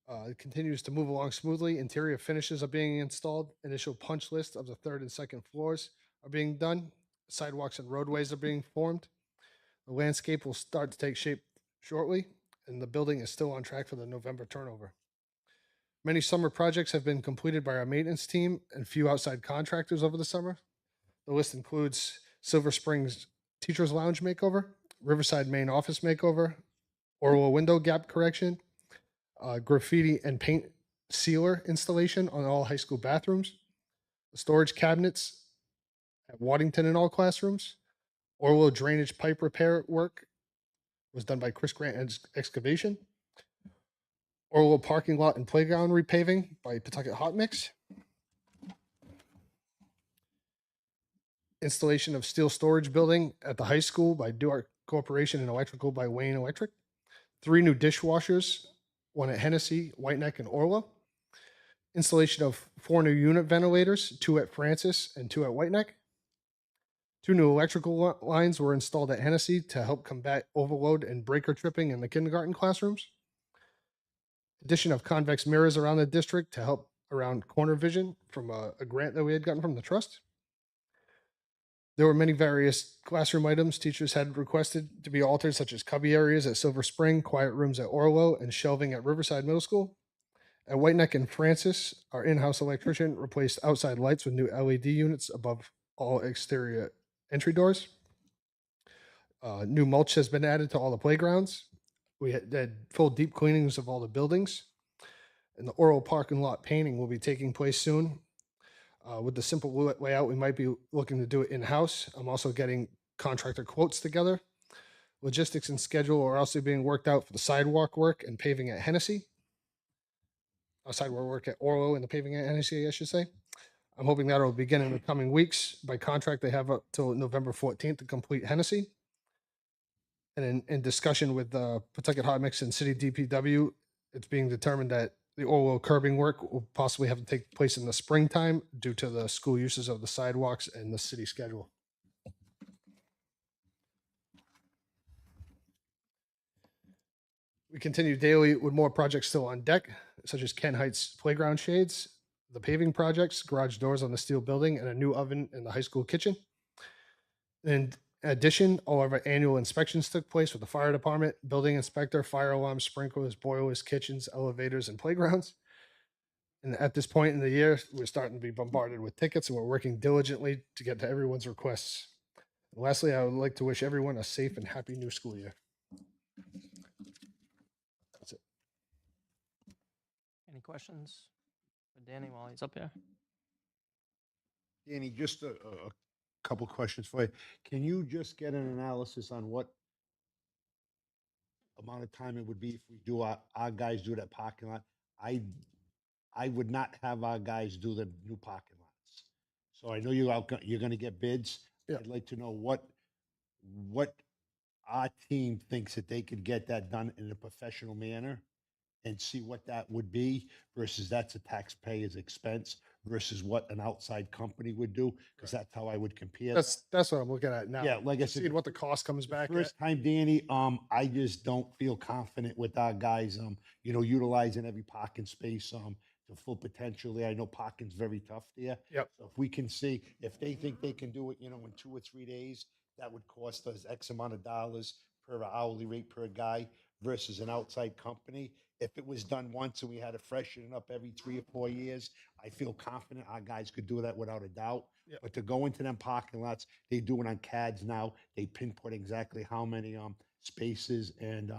it continues to move along smoothly. Interior finishes are being installed. Initial punch list of the third and second floors are being done. Sidewalks and roadways are being formed. The landscape will start to take shape shortly, and the building is still on track for the November turnover. Many summer projects have been completed by our maintenance team and few outside contractors over the summer. The list includes Silver Springs Teachers Lounge makeover, Riverside main office makeover, Orwell window gap correction, graffiti and paint sealer installation on all high school bathrooms, storage cabinets at Waddington in all classrooms, Orwell drainage pipe repair work was done by Chris Grant Excavation, Orwell parking lot and playground repaving by Pawtucket Hot Mix, installation of steel storage building at the high school by Duart Corporation and electrical by Wayne Electric, 3 new dishwashers, 1 at Hennessy, White Neck, and Orla. Installation of 4 new unit ventilators, 2 at Francis and 2 at White Neck. 2 new electrical lines were installed at Hennessy to help combat overload and breaker tripping in the kindergarten classrooms. Addition of convex mirrors around the district to help around corner vision from a grant that we had gotten from the trust. There were many various classroom items teachers had requested to be altered, such as cubby areas at Silver Spring, quiet rooms at Orlo, and shelving at Riverside Middle School. At White Neck and Francis, our in-house electrician replaced outside lights with new LED units above all exterior entry doors. New mulch has been added to all the playgrounds. We had full deep cleanings of all the buildings. And the Oral parking lot painting will be taking place soon. With the simple layout, we might be looking to do it in-house. I'm also getting contractor quotes together. Logistics and schedule are also being worked out for the sidewalk work and paving at Hennessy. Sidewalk work at Orlo and the paving at Hennessy, I should say. I'm hoping that will begin in the coming weeks. By contract, they have up till November 14th to complete Hennessy. And in discussion with Pawtucket Hot Mix and City DPW, it's being determined that the Orwell curbing work will possibly have to take place in the springtime due to the school uses of the sidewalks and the city schedule. We continue daily with more projects still on deck, such as Ken Heights playground shades, the paving projects, garage doors on the steel building, and a new oven in the high school kitchen. In addition, all of our annual inspections took place with the fire department, building inspector, fire alarms, sprinklers, boilers, kitchens, elevators, and playgrounds. And at this point in the year, we're starting to be bombarded with tickets, and we're working diligently to get to everyone's requests. And lastly, I would like to wish everyone a safe and happy new school year. That's it. Any questions for Danny while he's up here? Danny, just a couple questions for you. Can you just get an analysis on what amount of time it would be if we do our guys do that parking lot? I would not have our guys do the new parking lots. So I know you're going to get bids. Yeah. I'd like to know what our team thinks that they could get that done in a professional manner, and see what that would be versus that's a taxpayer's expense versus what an outside company would do, because that's how I would compare. That's what I'm looking at now. Yeah, like I said, Seeing what the cost comes back at. First time, Danny, I just don't feel confident with our guys, utilizing every parking space, to full potential there. I know parking's very tough there. Yep. So if we can see, if they think they can do it, in 2 or 3 days, that would cost us X amount of dollars per hourly rate per guy versus an outside company. If it was done once and we had to freshen it up every 3 or 4 years, I feel confident our guys could do that without a doubt. Yep. But to go into them parking lots, they do it on CADs now. They pinpoint exactly how many spaces, and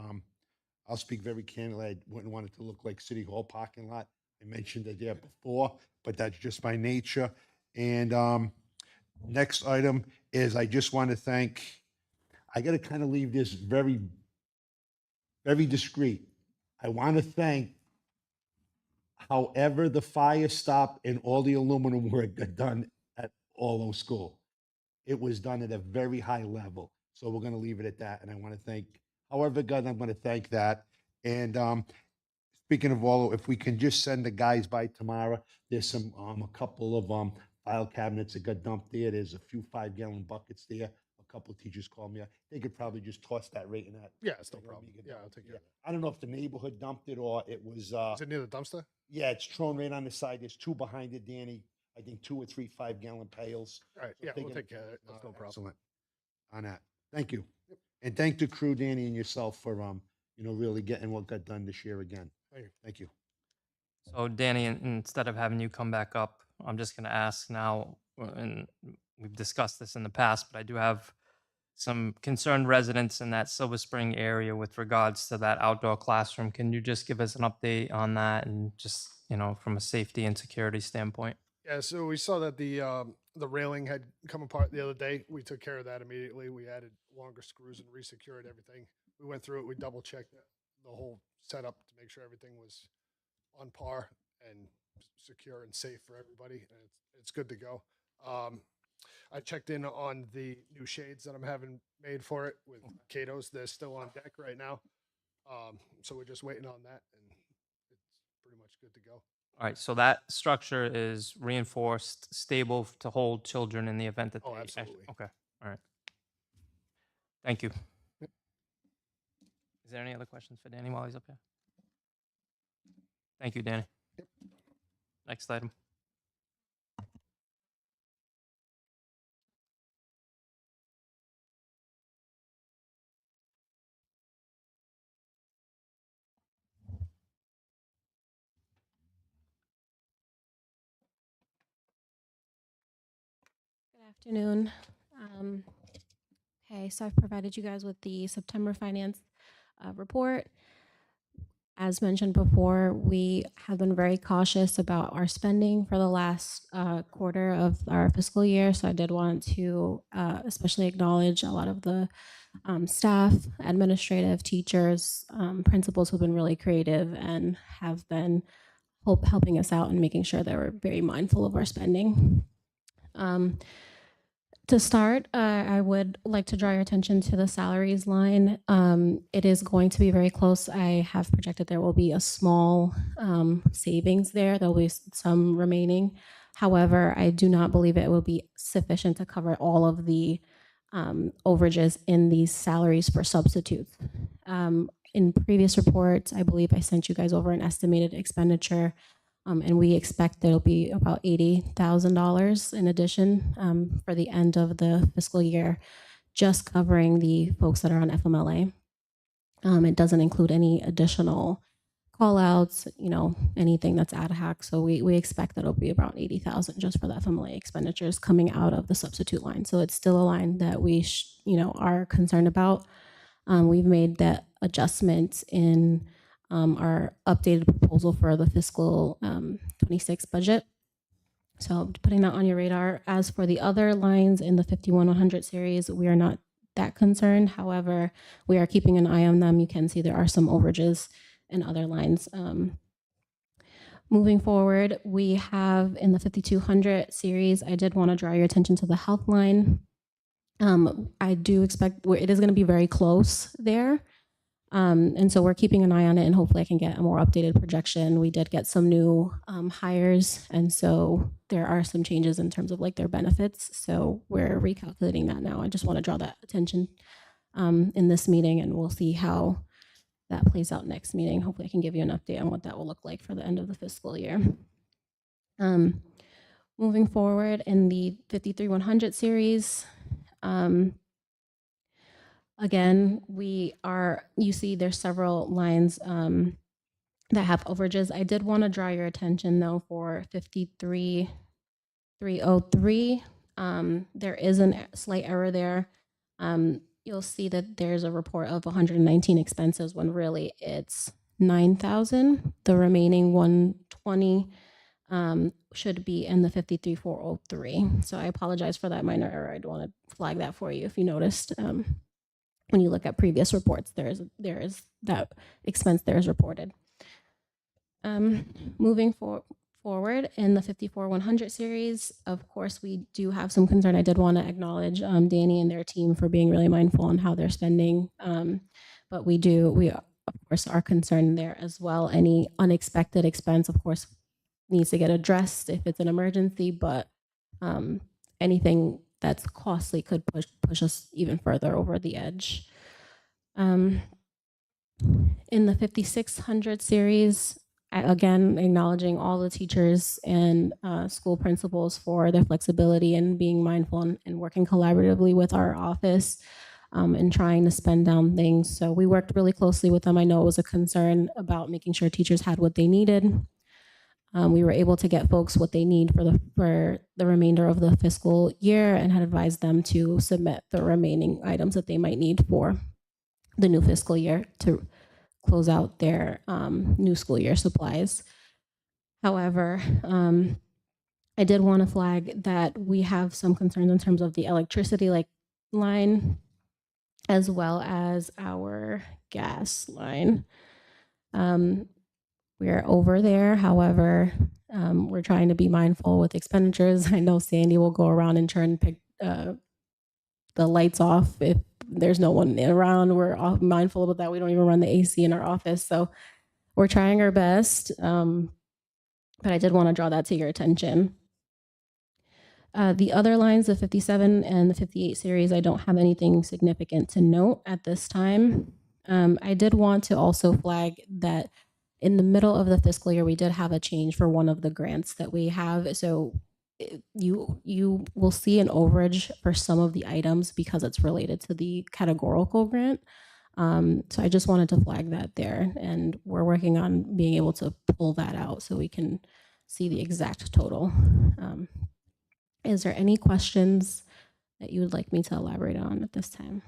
I'll speak very candidly. I wouldn't want it to look like City Hall parking lot. I mentioned it there before, but that's just my nature. And next item is I just want to thank. I got to kind of leave this very, very discreet. I want to thank, however, the fire stopped and all the aluminum work got done at Orlo School. It was done at a very high level. So we're going to leave it at that. And I want to thank, however it got, I'm going to thank that. And speaking of Orlo, if we can just send the guys by tomorrow, there's a couple of file cabinets that got dumped there. There's a few 5-gallon buckets there. A couple of teachers called me. They could probably just toss that right in that. Yeah, it's no like, problem. you could Yeah, dump I'll it. take care of I don't know if the neighborhood dumped it or it was. Is it near the dumpster? Yeah, it's thrown right on the side. There's 2 behind it, Danny. I think 2 or 3 5-gallon pails. All right. So Yeah, if they we'll get- take care of it. That's no problem. Excellent on that. Thank you. And thank the crew, Danny, and yourself for really getting what got done this year again. Thank you. Thank you. So Danny, instead of having you come back up, I'm just going to ask now, and we've discussed this in the past, but I do have some concerned residents in that Silver Spring area with regards to that outdoor classroom. Can you just give us an update on that and just, from a safety and security standpoint? Yeah, so we saw that the railing had come apart the other day. We took care of that immediately. We added longer screws and resecured everything. We went through it. We double checked the whole setup to make sure everything was on par and secure and safe for everybody. And it's good to go. I checked in on the new shades that I'm having made for it with Kato's. They're still on deck right now. So we're just waiting on that, and it's pretty much good to go. All right, so that structure is reinforced, stable to hold children in the event that Oh, they absolutely. Okay, all right. Thank you. Yep. Is there any other questions for Danny while he's up here? Thank you, Danny. Next item. Good afternoon. Okay, so I've provided you guys with the September finance report. As mentioned before, we have been very cautious about our spending for the last quarter of our fiscal year. So I did want to especially acknowledge a lot of the staff, administrative, teachers, principals who've been really creative and have been helping us out and making sure that we're very mindful of our spending. To start, I would like to draw your attention to the salaries line. It is going to be very close. I have projected there will be a small savings there. There will be some remaining. However, I do not believe it will be sufficient to cover all of the overages in these salaries for substitutes. In previous reports, I believe I sent you guys over an estimated expenditure, and we expect there'll be about $80,000 in addition for the end of the fiscal year, just covering the folks that are on FMLA. It doesn't include any additional call outs, anything that's ad hoc. So we expect that it'll be about 80,000 just for the FMLA expenditures coming out of the substitute line. So it's still a line that we, are concerned about. We've made that adjustment in our updated proposal for the fiscal 26 budget. So putting that on your radar. As for the other lines in the 51-100 series, we are not that concerned. However, we are keeping an eye on them. You can see there are some overages in other lines. Moving forward, we have in the 5200 series, I did want to draw your attention to the health line. I do expect it is going to be very close there. And so we're keeping an eye on it, and hopefully I can get a more updated projection. We did get some new hires, and so there are some changes in terms of like their benefits. So we're recalculating that now. I just want to draw that attention in this meeting, and we'll see how that plays out next meeting. Hopefully I can give you an update on what that will look like for the end of the fiscal year. Moving forward in the 53-100 series, again, you see there's several lines that have overages. I did want to draw your attention though for 53-303. There is a slight error there. You'll see that there's a report of 119 expenses when really it's 9,000. The remaining 120 should be in the 53-403. So I apologize for that minor error. I want to flag that for you if you noticed. When you look at previous reports, there is that expense there is reported. Moving forward in the 54-100 series, of course, we do have some concern. I did want to acknowledge Danny and their team for being really mindful on how they're spending. But we of course are concerned there as well. Any unexpected expense, of course, needs to get addressed if it's an emergency, but anything that's costly could push us even further over the edge. In the 5600 series, again, acknowledging all the teachers and school principals for their flexibility and being mindful and working collaboratively with our office and trying to spend down things. So we worked really closely with them. I know it was a concern about making sure teachers had what they needed. We were able to get folks what they need for the remainder of the fiscal year and had advised them to submit the remaining items that they might need for the new fiscal year to close out their new school year supplies. However, I did want to flag that we have some concerns in terms of the electricity line as well as our gas line. We're over there. However, we're trying to be mindful with expenditures. I know Sandy will go around and turn the lights off if there's no one around. We're all mindful about that. We don't even run the AC in our office. So we're trying our best. But I did want to draw that to your attention. The other lines, the 57 and the 58 series, I don't have anything significant to note at this time. I did want to also flag that in the middle of the fiscal year, we did have a change for one of the grants that we have. So you will see an overage for some of the items because it's related to the categorical grant. So I just wanted to flag that there, and we're working on being able to pull that out so we can see the exact total. Is there any questions that you would like me to elaborate on at this time?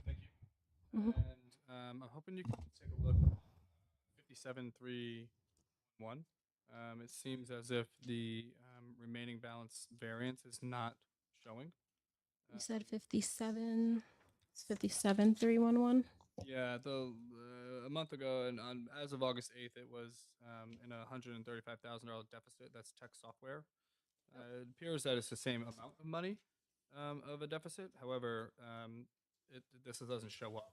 Thank you. Mhm. And I'm hoping you can take a look. 57.3.1. It seems as if the remaining balance variance is not showing. You said 57. It's 57,311. Yeah, a month ago, and as of August 8th, it was in a $135,000 deficit. That's tech software. It appears that it's the same amount of money of a deficit. However, this doesn't show up.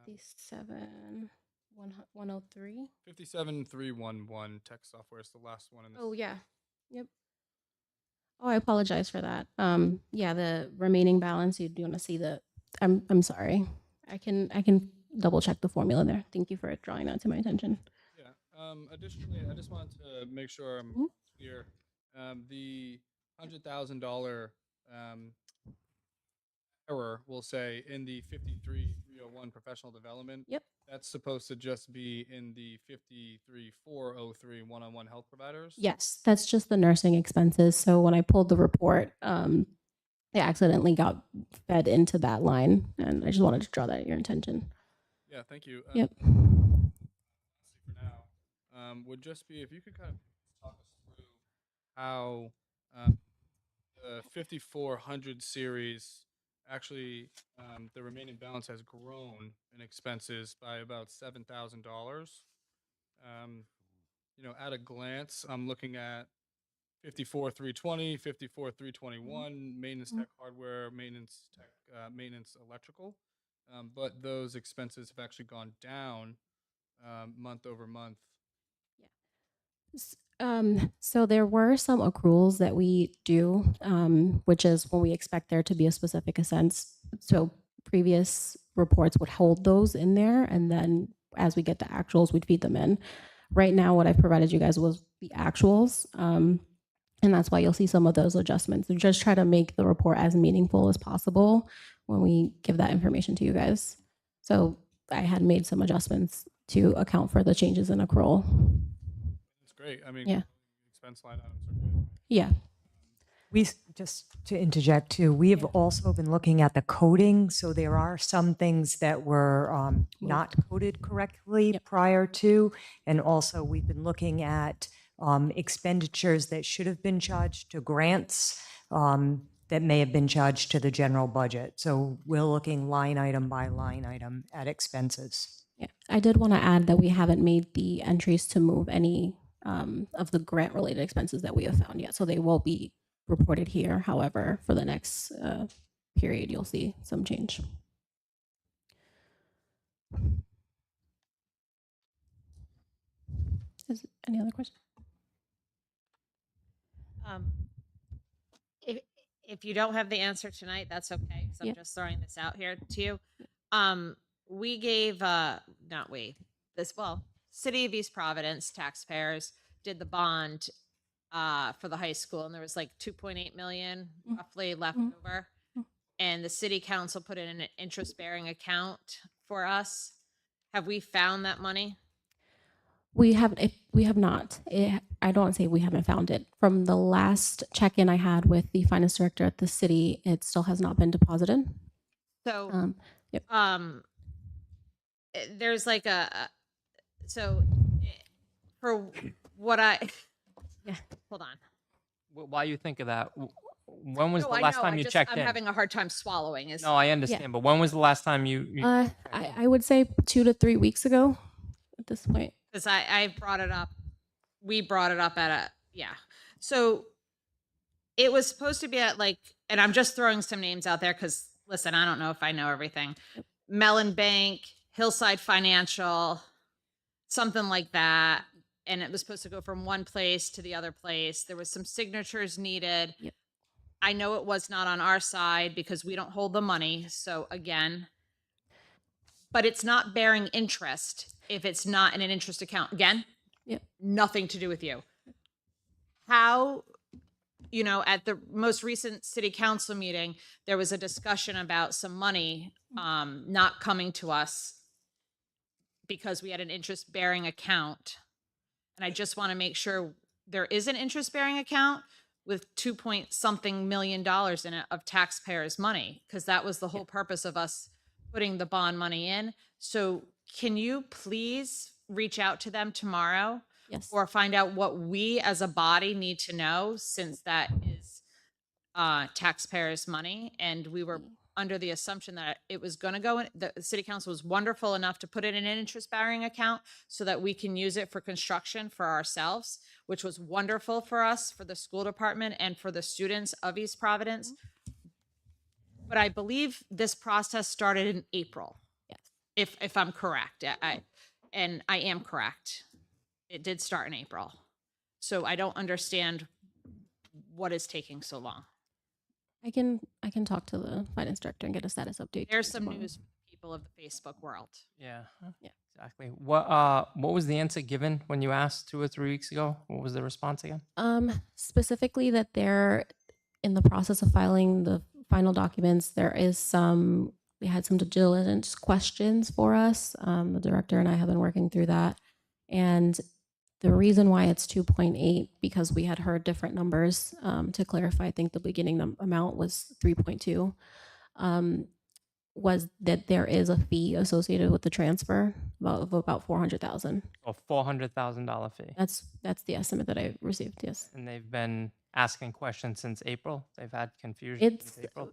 57,103. 57.311 tech software is the last one in this. Oh yeah. Yep. Oh, I apologize for that. Yeah, the remaining balance. You do want to see the? I'm sorry. I can double check the formula there. Thank you for drawing that to my attention. Yeah. Additionally, I just wanted to make sure I'm clear. The $100,000 error, we'll say, in the 53.301 professional development. Yep. That's supposed to just be in the 53.403 one-on-one health providers. Yes, that's just the nursing expenses. So when I pulled the report, it accidentally got fed into that line, and I just wanted to draw that at your attention. Yeah, thank you. Yep. For now, would just be if you could kind of talk us through how the 5400 series actually the remaining balance has grown in expenses by about $7,000. At a glance, I'm looking at 54,320, 54,321, maintenance tech hardware, maintenance tech, maintenance electrical. But those expenses have actually gone down month over month. So there were some accruals that we do, which is when we expect there to be a specific expense. So previous reports would hold those in there, and then as we get the actuals, we'd feed them in. Right now, what I've provided you guys was the actuals, and that's why you'll see some of those adjustments. We just try to make the report as meaningful as possible when we give that information to you guys. So I had made some adjustments to account for the changes in accrual. That's great. I mean, Yeah. expense line items are good. Yeah. Just to interject too, we have also been looking at the coding. So there are some things that were not coded correctly prior to. And also we've been looking at expenditures that should have been charged to grants that may have been charged to the general budget. So we're looking line item by line item at expenses. Yeah, I did want to add that we haven't made the entries to move any of the grant related expenses that we have found yet. So they will be reported here. However, for the next period, you'll see some change. Is any other question? If you don't have the answer tonight, that's okay. So I'm just throwing this out here to you. We gave, City of East Providence taxpayers did the bond for the high school, and there was like 2.8 million roughly left over. And the city council put it in an interest-bearing account for us. Have we found that money? We have not. I don't say we haven't found it. From the last check-in I had with the finance director at the city, it still has not been deposited. So, there's like for what hold on. Why you think of that? When was No, the I last know, time you checked I'm in? having a hard time swallowing. No, I understand, but when was the last time you I would say 2 to 3 weeks ago at this point. Because I brought it up. We brought it up at Yeah. So it was supposed to be at like, and I'm just throwing some names out there because listen, I don't know if I know everything. Mellon Bank, Hillside Financial, something like that. And it was supposed to go from one place to the other place. There was some signatures needed. Yep. I know it was not on our side because we don't hold the money. So again, but it's not bearing interest if it's not in an interest account. Again, Yep. nothing to do with you. How, you know, at the most recent city council meeting, there was a discussion about some money not coming to us because we had an interest bearing account. And I just want to make sure there is an interest bearing account with 2 point something million dollars in it of taxpayers' money, because that was the whole purpose of us putting the bond money in. So can you please reach out to them tomorrow? Yes. Or find out what we as a body need to know, since that is taxpayers' money. And we were under the assumption that it was going to go in. The city council was wonderful enough to put it in an interest bearing account so that we can use it for construction for ourselves, which was wonderful for us, for the school department, and for the students of East Providence. But I believe this process started in April. Yes. If I'm correct. I am correct. It did start in April. So I don't understand what is taking so long. I can talk to the finance director and get a status update. There's some tomorrow. news for people of the Facebook world. Yeah. Yeah. Exactly. What was the answer given when you asked 2 or 3 weeks ago? What was the response again? Specifically that they're in the process of filing the final documents. They had some due diligence questions for us. The director and I have been working through that. And the reason why it's 2.8, because we had heard different numbers. To clarify, I think the beginning amount was 3.2, was that there is a fee associated with the transfer of about 400,000. A $400,000 fee. That's the estimate that I received. Yes. And they've been asking questions since April. They've had confusion It's since April.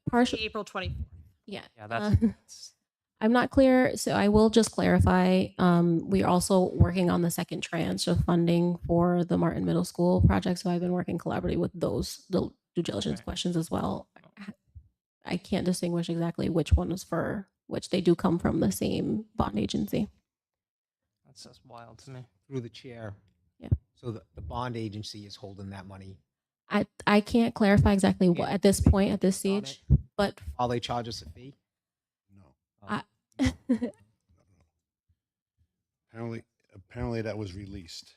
Partial. April 24th. Yeah. Yeah, that's I'm not clear, so I will just clarify. We are also working on the second tranche of funding for the Martin Middle School project. So I've been working collaboratively with the due diligence questions as well. I can't distinguish exactly which one is for which. They do come from the same bond agency. that's just wild to me. Through the chair. Yeah. So the bond agency is holding that money. I can't clarify exactly what at this point, at this on it? stage, but All they charge us a fee? No. Apparently that was released.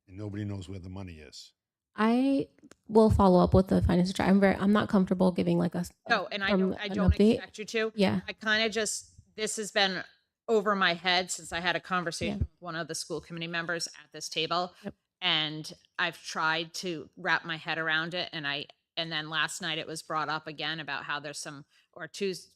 And nobody knows where the money is. I will follow up with the finance director. I'm not comfortable giving like a No, and I an don't update. expect you to. Yeah. I kind of this has been over my head since I had a conversation Yeah. with one of the school committee members at this table. Yep. And I've tried to wrap my head around it. And then last night it was brought up again about how there's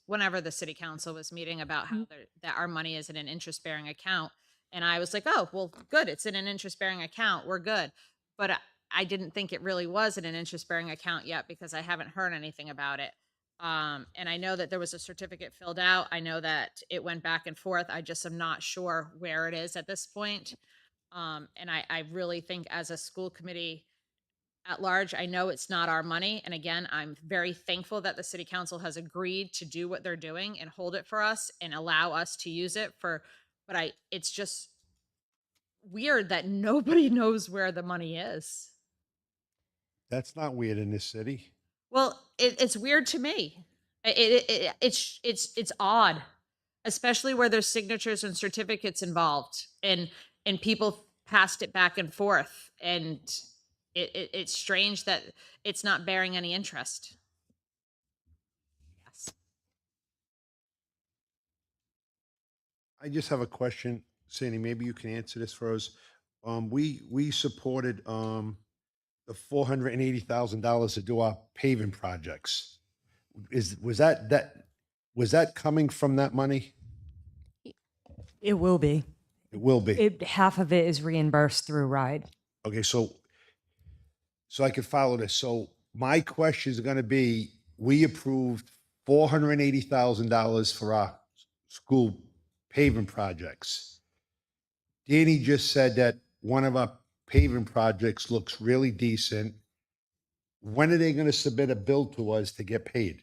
whenever the city council was meeting about how that our money is in an interest bearing account. And I was like, oh, well, good. It's in an interest bearing account. We're good. But I didn't think it really was in an interest bearing account yet because I haven't heard anything about it. And I know that there was a certificate filled out. I know that it went back and forth. I just am not sure where it is at this point. And I really think as a school committee at large, I know it's not our money. And again, I'm very thankful that the city council has agreed to do what they're doing and hold it for us and allow us to use it but it's just weird that nobody knows where the money is. That's not weird in this city. Well, it's weird to me. It's odd, especially where there's signatures and certificates involved, and people passed it back and forth, and it's strange that it's not bearing any interest. Yes. I just have a question, Sandy. Maybe you can answer this for us. We supported the $480,000 to do our paving projects. Was that coming from that money? It will be. It will be. Half of it is reimbursed through RIDE. Okay, so I can follow this. So my question is going to be: we approved $480,000 for our school paving projects. Danny just said that one of our paving projects looks really decent. When are they going to submit a bill to us to get paid?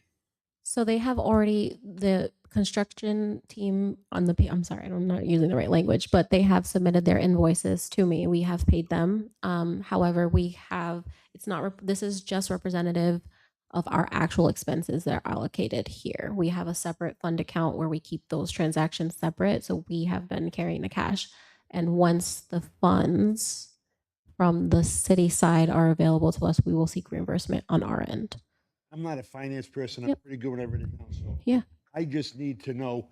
So they have already, the construction team on the, I'm sorry, I'm not using the right language, but they have submitted their invoices to me. We have paid them. However, we have, it's not, this is just representative of our actual expenses that are allocated here. We have a separate fund account where we keep those transactions separate. So we have been carrying the cash. And once the funds from the city side are available to us, we will seek reimbursement on our end. I'm not a finance person. I'm Yep. pretty good with everything else. So Yeah. I just need to know,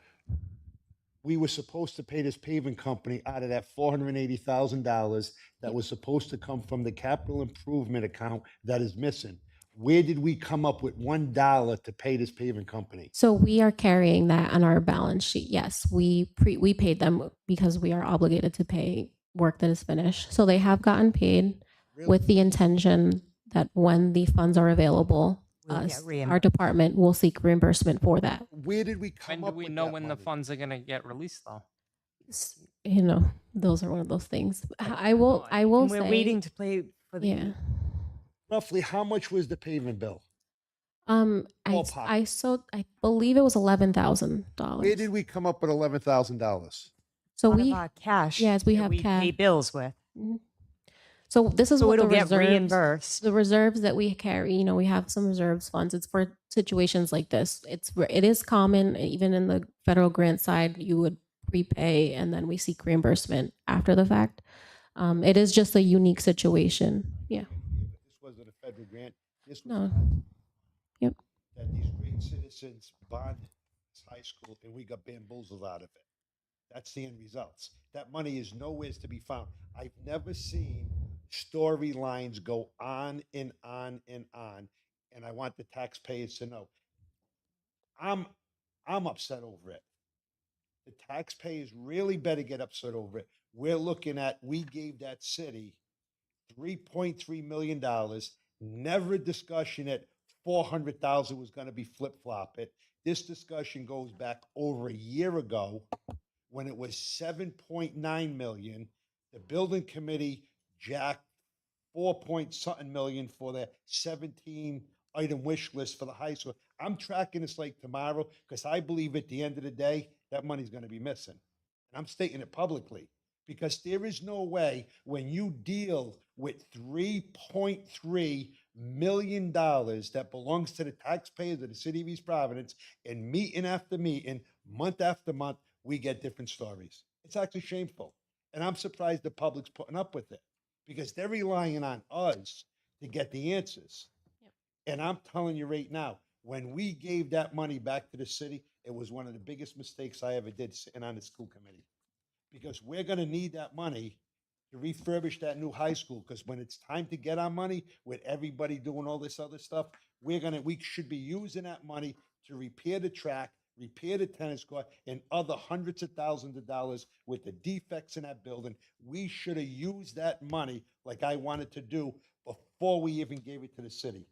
we were supposed to pay this paving company out of that $480,000 that was supposed to come from the capital improvement account that is missing. Where did we come up with $1 to pay this paving company? So we are carrying that on our balance sheet. Yes, we paid them because we are obligated to pay work that is finished. So they have gotten paid with the intention that when the funds are available, We'll get our reimbursed. department will seek reimbursement for that. Where did we When come do up we with know that when the money? funds are gonna get released, though? You know, those are one of those things. I will And we're say, waiting to play for the. yeah. Roughly, how much was the paving bill? Ballpark. I believe it was Where $11,000. did we come up with $11,000? So Out of we, our cash. yes, we that have we cash. pay bills with. Mhm. So this is So what it'll the get reserves, reimbursed. the reserves that we carry. You know, we have some reserves funds. It's for situations like this. It is common, even in the federal grant side, you would prepay and then we seek reimbursement after the fact. It is just a unique situation. Yeah. This wasn't a federal grant. This was No. Yep. that these great citizens bond this high school, and we got bamboozled out of it. That's the end results. That money is nowhere to be found. I've never seen storylines go on and on and on, and I want the taxpayers to know. I'm upset over it. The taxpayers really better get upset over it. We're looking at, we gave that city $3.3 million, never a discussion that 400,000 was going to be flip-flop it. This discussion goes back over a year ago when it was 7.9 million. The building committee jacked 4 point something million for the 17 item wish list for the high school. I'm tracking this like tomorrow because I believe at the end of the day, that money's going to be missing. And I'm stating it publicly because there is no way when you deal with $3.3 million that belongs to the taxpayers of the city of East Providence, and meeting after meeting, month after month, we get different stories. It's actually shameful. And I'm surprised the public's putting up with it because they're relying on us to get the answers. Yep. And I'm telling you right now, when we gave that money back to the city, it was one of the biggest mistakes I ever did sitting on the school committee. Because we're going to need that money to refurbish that new high school. Because when it's time to get our money, with everybody doing all this other stuff, we should be using that money to repair the track, repair the tennis court, and other hundreds of thousands of dollars with the defects in that building. We should have used that money like I wanted to do before we even gave it to the city.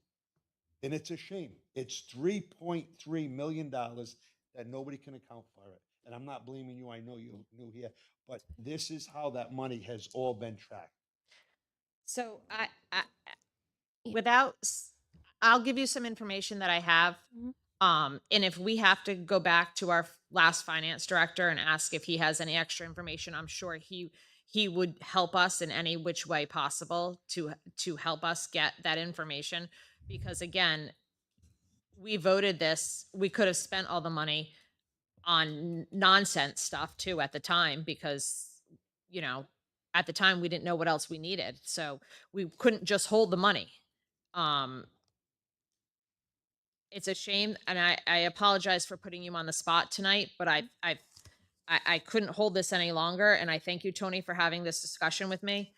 And it's a shame. It's $3.3 million that nobody can account for it. And I'm not blaming you. I know you knew here, but this is how that money has all been tracked. So without, I'll give you some information that I have. And if we have to go back to our last finance director and ask if he has any extra information, I'm sure he would help us in any which way possible to help us get that information. Because again, we voted this, we could have spent all the money on nonsense stuff too at the time because, you know, at the time we didn't know what else we needed. So we couldn't just hold the money. It's a shame, and I apologize for putting you on the spot tonight, but I couldn't hold this any longer, and I thank you, Tony, for having this discussion with me.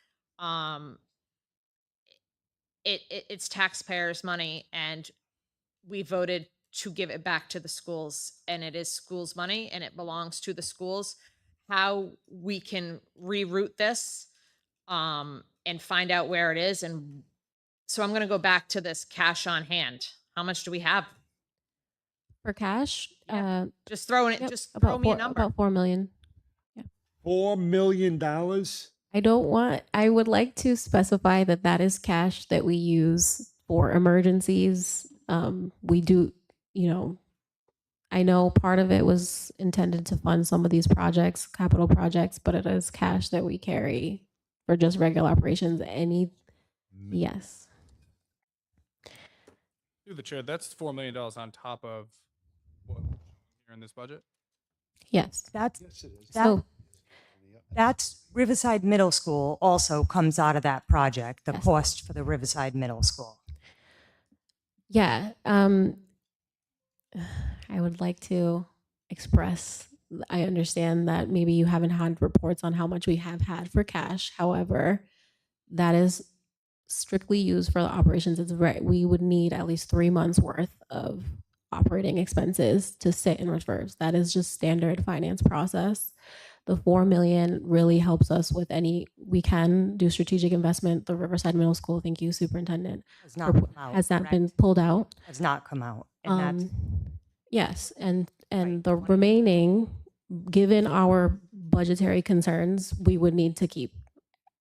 It's taxpayers' money, and we voted to give it back to the schools, and it is schools' money, and it belongs to the schools. How we can reroute this and find out where it is, and so I'm going to go back to this cash on hand. How much do we have? For cash, Just throwing it, yep, just throw me a about number. 4 million. $4 million? I would like to specify that that is cash that we use for emergencies. We do, I know part of it was intended to fund some of these projects, capital projects, but it is cash that we carry for just regular operations. Yes. Through the chair, that's $4 million on top of what we're showing here in this budget. Yes. That's Yes, it is. So, that's Riverside Middle School also comes out of that project, the Yes. cost for the Riverside Middle School. yeah, I would like to express, I understand that maybe you haven't had reports on how much we have had for cash. However, that is strictly used for the operations. It's right. We would need at least 3 months worth of operating expenses to sit in reserves. That is just standard finance process. The 4 million really helps us with we can do strategic investment. The Riverside Middle School, thank you, Superintendent, Has not come out. has that been correct? pulled out. Has not come out. And that's Yes, and Right, the 20. remaining, given our budgetary concerns, we would need to keep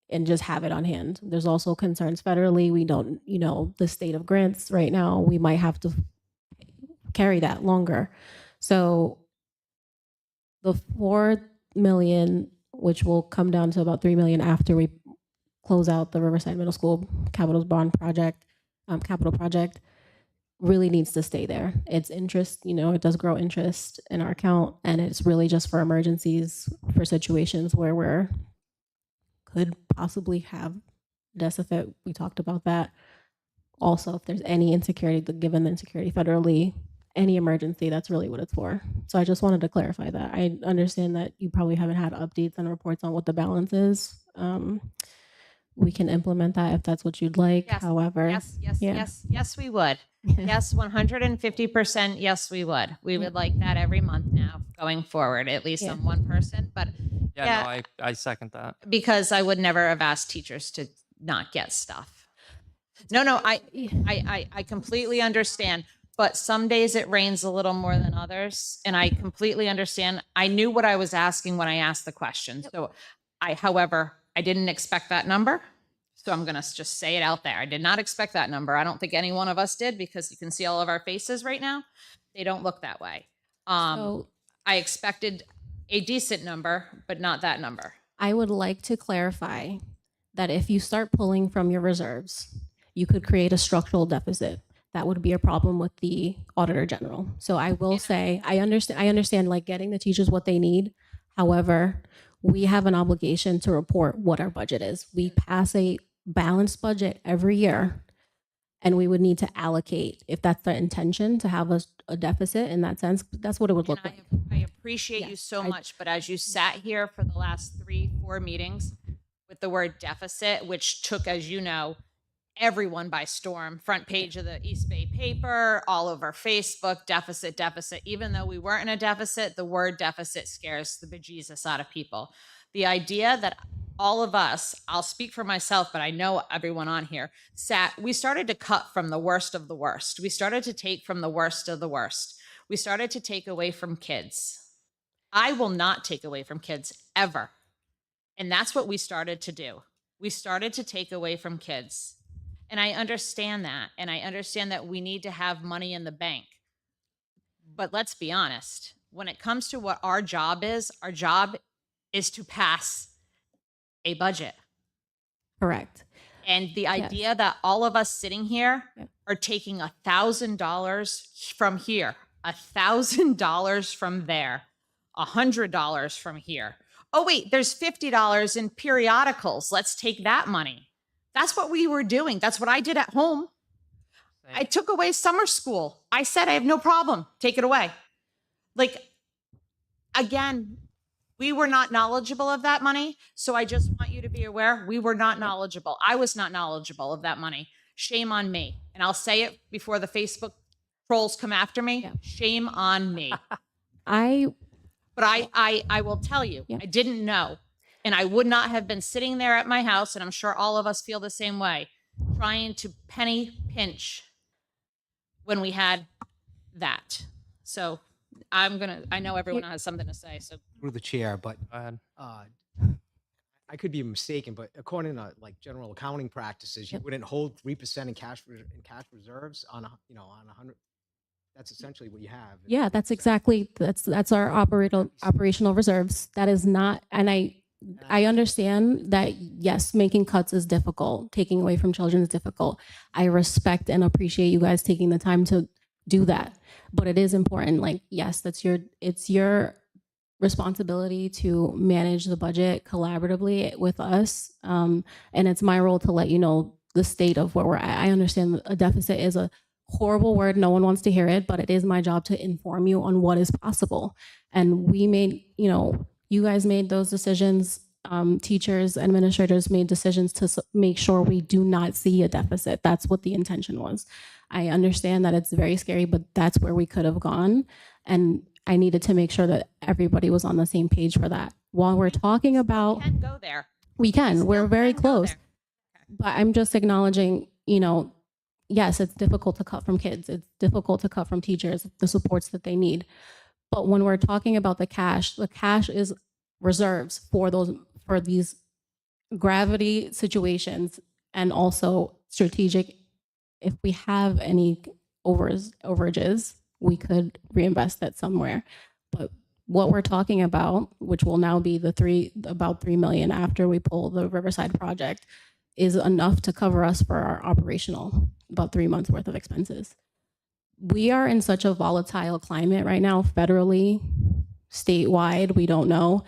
and just have it on hand. There's also concerns federally. We don't, the state of grants right now, we might have to carry that longer. So the 4 million, which will come down to about 3 million after we close out the Riverside Middle School capital bond project, capital project, really needs to stay there. It's interest, it does grow interest in our account, and it's really just for emergencies, for situations where we're could possibly have deficit. We talked about that. Also, if there's any insecurity, given the insecurity federally, any emergency, that's really what it's for. So I just wanted to clarify that. I understand that you probably haven't had updates and reports on what the balance is. We can implement that if that's what you'd like. Yes, However, yes, we would. Yes, 150%. Yes, we would. We would like that every month now going forward, at least on one person. But Yeah, no, I second that. because I would never have asked teachers to not get stuff. No, I completely understand. But some days it rains a little more than others, and I completely understand. I knew what I was asking when I asked the question. So however, I didn't expect that number. So I'm going to just say it out there. I did not expect that number. I don't think any one of us did, because you can see all of our faces right now. They don't look that way. So I expected a decent number, but not that number. I would like to clarify that if you start pulling from your reserves, you could create a structural deficit. That would be a problem with the Auditor General. So I will say, I understand like getting the teachers what they need. However, we have an obligation to report what our budget is. We pass a balanced budget every year, and we would need to allocate, if that's the intention, to have a deficit in that sense. That's what it would look like. I appreciate you so much, but as you sat here for the last 3-4 meetings with the word deficit, which took, as you know, everyone by storm, front page of the East Bay paper, all over Facebook, deficit, even though we weren't in a deficit, the word deficit scares the bejesus out of people. The idea that all of us, I'll speak for myself, but I know everyone on here, we started to cut from the worst of the worst. We started to take from the worst of the worst. We started to take away from kids. I will not take away from kids ever. And that's what we started to do. We started to take away from kids. And I understand that. And I understand that we need to have money in the bank. But let's be honest. When it comes to what our job is to pass a budget. Correct. And the idea that all of us sitting here are taking $1,000 from here, $1,000 from there, $100 from here. Oh, wait, there's $50 in periodicals. Let's take that money. That's what we were doing. That's what I did at home. I took away summer school. I said, I have no problem. Take it away. Like, again, we were not knowledgeable of that money. So I just want you to be aware, we were not knowledgeable. I was not knowledgeable of that money. Shame on me. And I'll say it before the Facebook trolls come after me. Yeah. Shame on me. But I will tell you, I didn't know. And I would not have been sitting there at my house, and I'm sure all of us feel the same way, trying to penny pinch when we had that. So I know everyone has something to say. So Through the chair, but Go ahead. I could be mistaken, but according to like general accounting practices, you Yep. wouldn't hold 3% in cash reserves on on 100. That's essentially what you have. is Yeah, that's 3%. exactly that's our operational reserves. That is not, and I understand that yes, making cuts is difficult, taking away from children is difficult. I respect and appreciate you guys taking the time to do that, but it is important. Like yes, it's your responsibility to manage the budget collaboratively with us, and it's my role to let you know the state of where we're at. I understand a deficit is a horrible word. No one wants to hear it, but it is my job to inform you on what is possible. And we made, you guys made those decisions. Teachers, administrators made decisions to make sure we do not see a deficit. That's what the intention was. I understand that it's very scary, but that's where we could have gone. And I needed to make sure that everybody was on the same page for that. While we're talking about, Can go there. we can, we're Still very can go close. there. But I'm just acknowledging, yes, it's difficult to cut from kids. It's difficult to cut from teachers, the supports that they need. But when we're talking about the cash is reserves for these gravity situations and also strategic. If we have any overages, we could reinvest that somewhere. But what we're talking about, which will now be about 3 million after we pull the Riverside project, is enough to cover us for our operational, about 3 months worth of expenses. We are in such a volatile climate right now, federally, statewide, we don't know.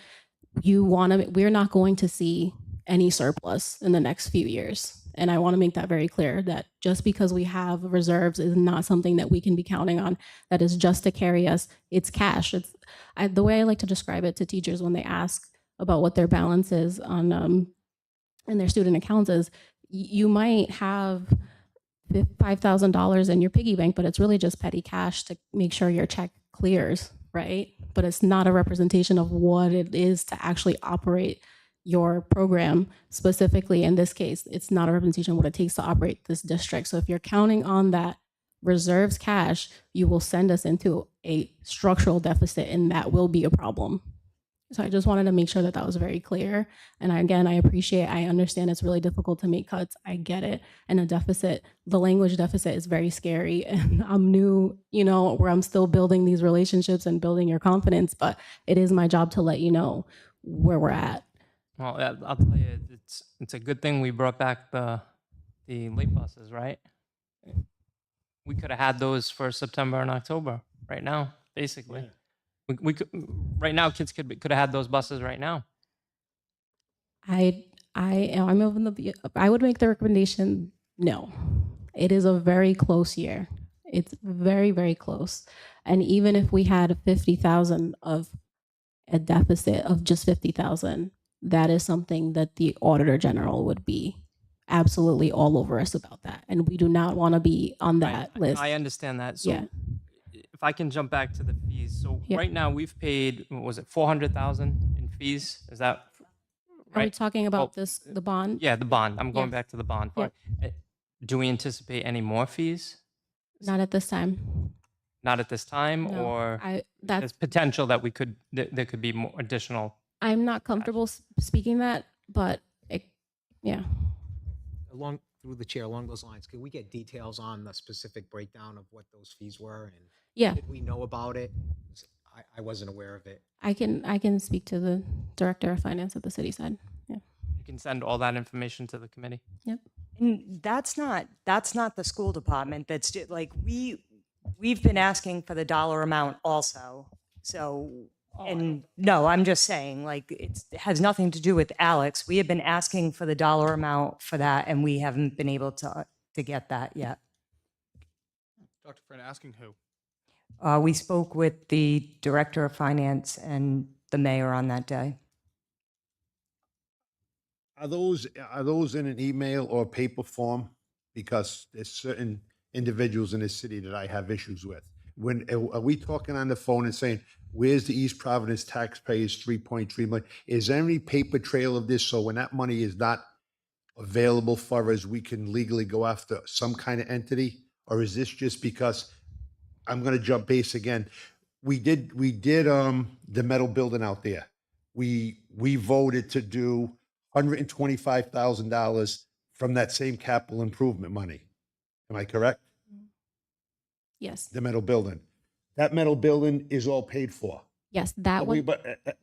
We're not going to see any surplus in the next few years. And I want to make that very clear that just because we have reserves is not something that we can be counting on. That is just to carry us. It's cash. The way I like to describe it to teachers when they ask about what their balance is on in their student accounts is you might have $5,000 in your piggy bank, but it's really just petty cash to make sure your check clears, right? But it's not a representation of what it is to actually operate your program. Specifically in this case, it's not a representation of what it takes to operate this district. So if you're counting on that reserves cash, you will send us into a structural deficit, and that will be a problem. So I just wanted to make sure that that was very clear. And again, I understand it's really difficult to make cuts. I get it. And the language deficit is very scary. And I'm new, where I'm still building these relationships and building your confidence, but it is my job to let you know where we're at. Well, I'll tell you, it's a good thing we brought back the late buses, right? We could have had those for September and October right now, basically. Yeah. We could right now. Kids could have had those buses right now. I would make the recommendation, no. It is a very close year. It's very, very close. And even if we had 50,000 of a deficit of just 50,000, that is something that the Auditor General would be absolutely all over us about that. And we do not want to be on that list. I understand that. So Yeah. if I can jump back to the fees. So Yeah. right now we've paid, what was it, 400,000 in fees? Is that Are we right? talking about the bond? Yeah, the bond. I'm going Yeah. back to the bond. Yeah. Do we anticipate any more fees? Not at this time. Not at this time, No. or That's there's potential that there could be more additional. I'm not comfortable speaking that, but yeah. Through the chair, along those lines, could we get details on the specific breakdown of what those fees were? And Yeah. did we know about it? 'Cause I wasn't aware of it. I can speak to the director of finance at the city side. Yeah. You can send all that information to the committee. Yep. And that's not the school department. We've been asking for the dollar amount also. So, and no, I'm just saying, like, it has nothing to do with Alex. We have been asking for the dollar amount for that, and we haven't been able to get that yet. Dr. Friend, asking who? We spoke with the director of finance and the mayor on that day. Are those in an email or paper form? Because there's certain individuals in this city that I have issues with. Are we talking on the phone and saying, where's the East Providence taxpayers 3.3 million? Is there any paper trail of this? So when that money is not available for us, we can legally go after some kind of entity? Or is this just because, I'm going to jump base again. We did the metal building out there. We voted to do $125,000 from that same capital improvement money. Am I correct? Yes. The metal building. That metal building is all paid for. Yes, that But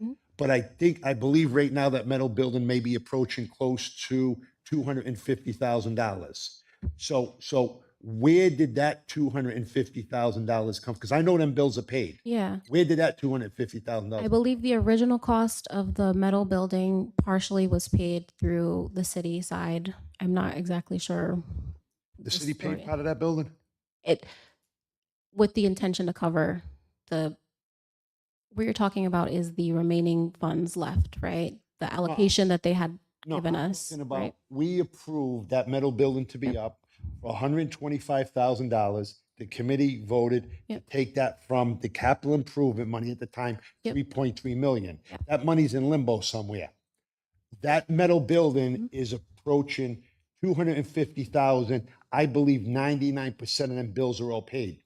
one. but I believe right now that metal building may be approaching close to $250,000. So where did that $250,000 come? Because I know them bills are paid. Yeah. Where did that $250,000? I believe the original cost of the metal building partially was paid through the city side. I'm not exactly sure. The city paid story. part of that building? It with the intention to cover the what you're talking about is the remaining funds left, right? The allocation that they had given I'm us, talking about, right? we approved that metal building to be up for $125,000. The committee voted to take that from the capital improvement money at the time, 3.3 million. That money's in limbo somewhere. That metal building is approaching 250,000. I believe 99% of them bills are all paid.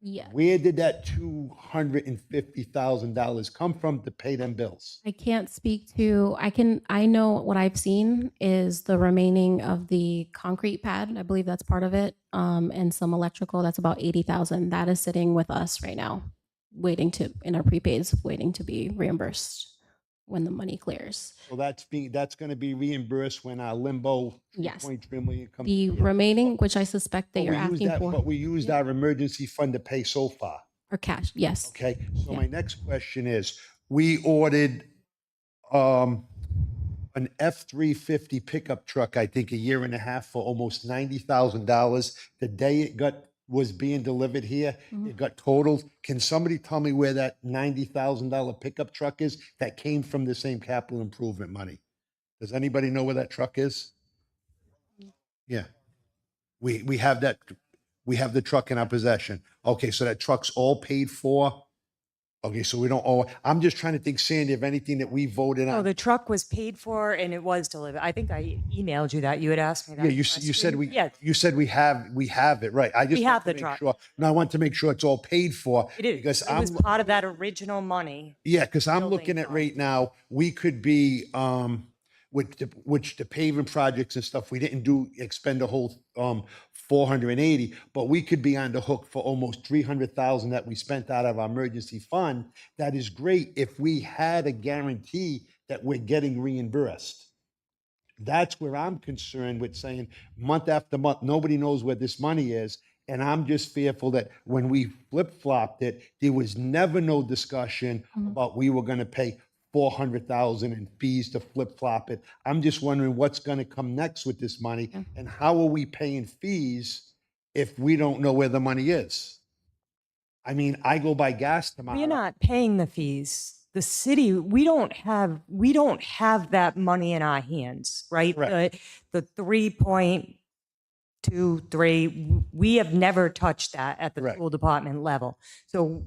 Yeah. Where did that $250,000 come from to pay them bills? I can't speak to, I know what I've seen is the remaining of the concrete pad. I believe that's part of it. And some electrical, that's about 80,000. That is sitting with us right now, in our prepaids, waiting to be reimbursed when the money clears. So that's going to be reimbursed when our limbo Yes. 3.3 million comes. The remaining, which I suspect they But are we used asking that- for, But we used our emergency fund to pay so far. or cash, yes. Okay, so my next question is, we ordered an F-350 pickup truck, I think a year and a half for almost $90,000. The day it was being delivered here, it got totaled. Can somebody tell me where that $90,000 pickup truck is that came from the same capital improvement money? Does anybody know where that truck is? Yeah. We have that, we have the truck in our possession. Okay, so that truck's all paid for? Okay, so we don't owe, I'm just trying to think, Sandy, of anything that we voted No, on. the truck was paid for and it was delivered. I think I emailed you that. You had asked me that. Yeah, you last said week. we, Yeah, you said we have it, right? I just We want have to the make truck. sure. No, I want to make sure it's all paid for. it is. Because It was part of that original money. Yeah, because I'm building looking at fund. right now, we could be, which the paving projects and stuff, we didn't expend a whole 480, but we could be on the hook for almost 300,000 that we spent out of our emergency fund. That is great if we had a guarantee that we're getting reimbursed. That's where I'm concerned with saying month after month, nobody knows where this money is. And I'm just fearful that when we flip-flopped it, there was never no discussion about we were going to pay 400,000 in fees to flip-flop it. I'm just wondering what's going to come next with this money and how are we paying fees if we don't know where the money is? I mean, I go buy gas tomorrow. We're not paying the fees. The city, we don't have that money in our hands, right? Correct. The 3.23, we have never touched that at the Correct. school department level. So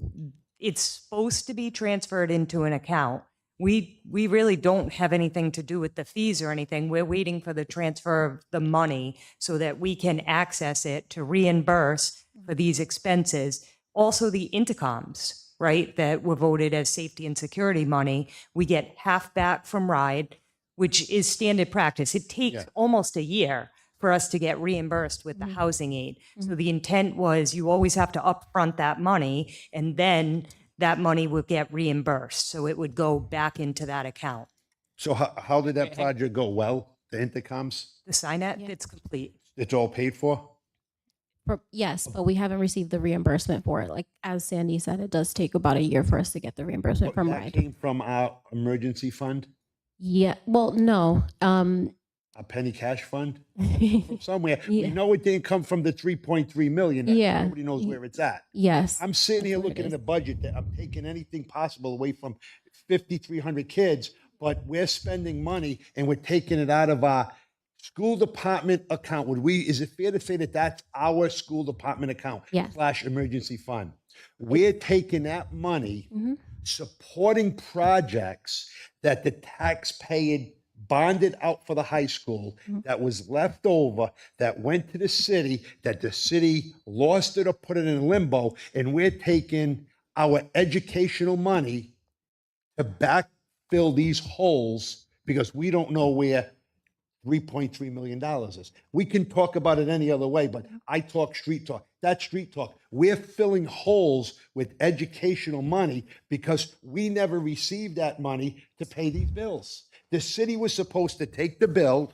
it's supposed to be transferred into an account. We really don't have anything to do with the fees or anything. We're waiting for the transfer of the money so that we can access it to reimburse for these expenses. Also the intercoms, right, that were voted as safety and security money. We get half back from RIDE, which is standard practice. It takes almost a year for us to get reimbursed with the housing aid. So the intent was you always have to upfront that money and then that money would get reimbursed. So it would go back into that account. So how did that project go? Well, the intercoms, The SINET, it's complete. it's all paid for? Yes, but we haven't received the reimbursement for it. Like, as Sandy said, it does take about a year for us to get the reimbursement from That RIDE. came from our emergency fund, Yeah, well, no. a penny cash fund, from somewhere. We Yeah. know it didn't come from the 3.3 million. Yeah. Nobody knows where it's at. Yes. I'm sitting here That's what looking it at is. a budget that I'm taking anything possible away from 5,300 kids, but we're spending money and we're taking it out of our school department account. Is it fair to say that that's our school department account? Yes. / emergency fund. We're taking that money, Mhm. supporting projects that the taxpayer bonded out for the high school, that was left over, that went to the city, that the city lost it or put it in limbo, and we're taking our educational money to backfill these holes because we don't know where $3.3 million is. We can talk about it any other way, but I talk street talk. That's street talk. We're filling holes with educational money because we never received that money to pay these bills. The city was supposed to take the bill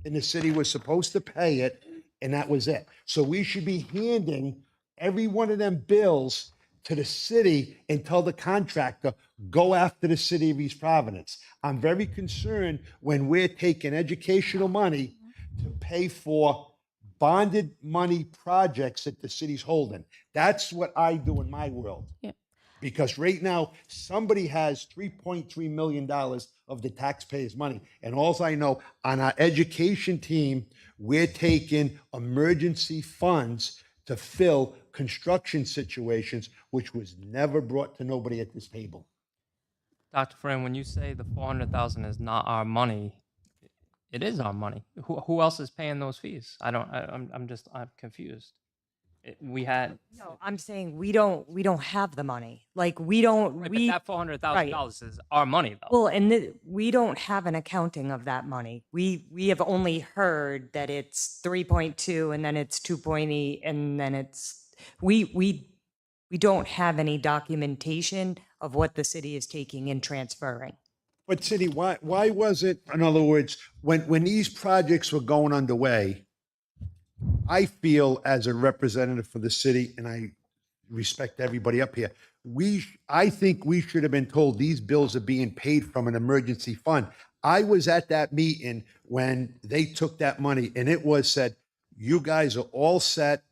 and the city was supposed to pay it, and that was it. So we should be handing every one of them bills to the city and tell the contractor, go after the city of East Providence. I'm very concerned when we're taking educational money to pay for bonded money projects that the city's holding. That's what I do in my world. Yep. Because right now, somebody has $3.3 million of the taxpayers' money. And all I know, on our education team, we're taking emergency funds to fill construction situations, which was never brought to nobody at this table. Dr. Fran, when you say the 400,000 is not our money, it is our money. Who else is paying those fees? I'm confused. We had No, I'm saying we don't have the money. Like we don't, right, we, but that $400,000 is our money though. well, and we don't have an accounting of that money. We have only heard that it's 3.2 and then it's 2.8 and then it's, we don't have any documentation of what the city is taking and transferring. But city, why was it, in other words, when these projects were going underway, I feel as a representative for the city, and I respect everybody up here, I think we should have been told these bills are being paid from an emergency fund. I was at that meeting when they took that money and it was said, you guys are all set.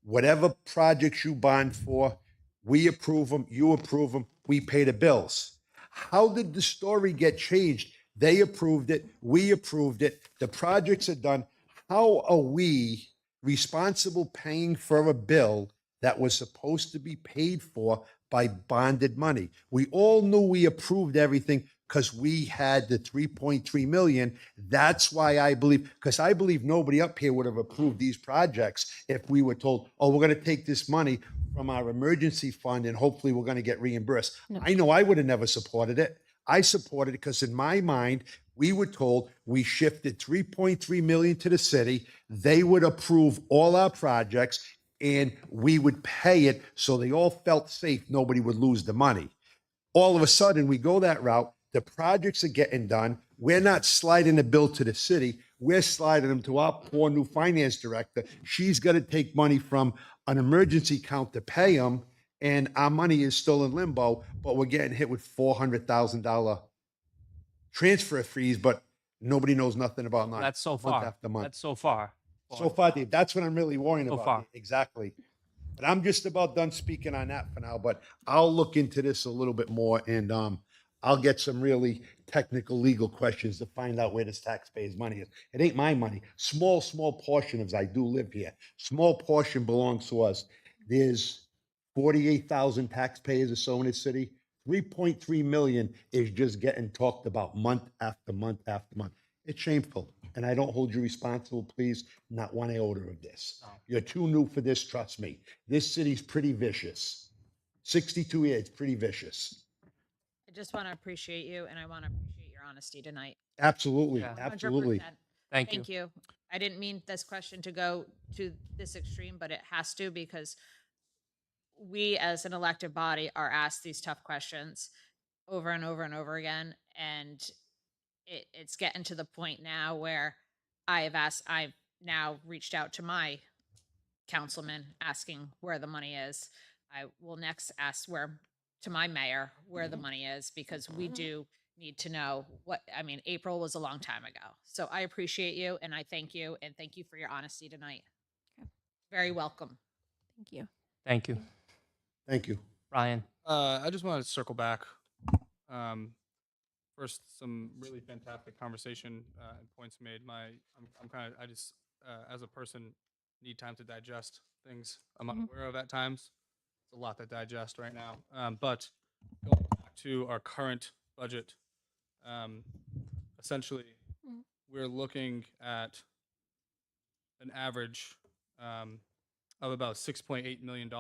Whatever projects you bond for, we approve them, you approve them, we pay the bills. How did the story get changed? They approved it, we approved it, the projects are done. How are we responsible paying for a bill that was supposed to be paid for by bonded money? We all knew we approved everything because we had the 3.3 million. That's why I believe, because I believe nobody up here would have approved these projects if we were told, oh, we're going to take this money from our emergency fund and hopefully we're going to get reimbursed. No. I know I would have never supported it. I supported it because in my mind, we were told we shifted 3.3 million to the city. They would approve all our projects and we would pay it so they all felt safe. Nobody would lose the money. All of a sudden, we go that route. The projects are getting done. We're not sliding the bill to the city. We're sliding them to our poor new finance director. She's got to take money from an emergency account to pay them, and our money is still in limbo, but we're getting hit with $400,000 transfer fees, but nobody knows nothing about that. That's so month far. after month. That's so far. So far, Dave, that's what I'm really worrying So about. far. Exactly. But I'm just about done speaking on that for now, but I'll look into this a little bit more and I'll get some really technical legal questions to find out where this taxpayers' money is. It ain't my money. Small portion of us, I do live here. Small portion belongs to us. There's 48,000 taxpayers or so in this city. 3.3 million is just getting talked about month after month after month. It's shameful. And I don't hold you responsible, please, not one iota of this. No. You're too new for this, trust me. This city's pretty vicious. 62 years, pretty vicious. I just want to appreciate you and I want to appreciate your honesty tonight. Absolutely, Yeah. absolutely. 100%. Thank you. Thank you. I didn't mean this question to go to this extreme, but it has to because we as an elected body are asked these tough questions over and over and over again. And it's getting to the point now where I've now reached out to my councilman asking where the money is. I will next ask to my mayor where the money is because we do need to know April was a long time ago. So I appreciate you and I thank you and thank you for your honesty tonight. Very welcome. Thank you. Thank you. Thank you. Ryan. I just wanted to circle back. First, some really fantastic conversation and points made. I just, as a person, need time to digest things I'm unaware of at times. It's a lot to digest right now. But going back to our current budget, essentially, we're looking at an average of about $6.8 million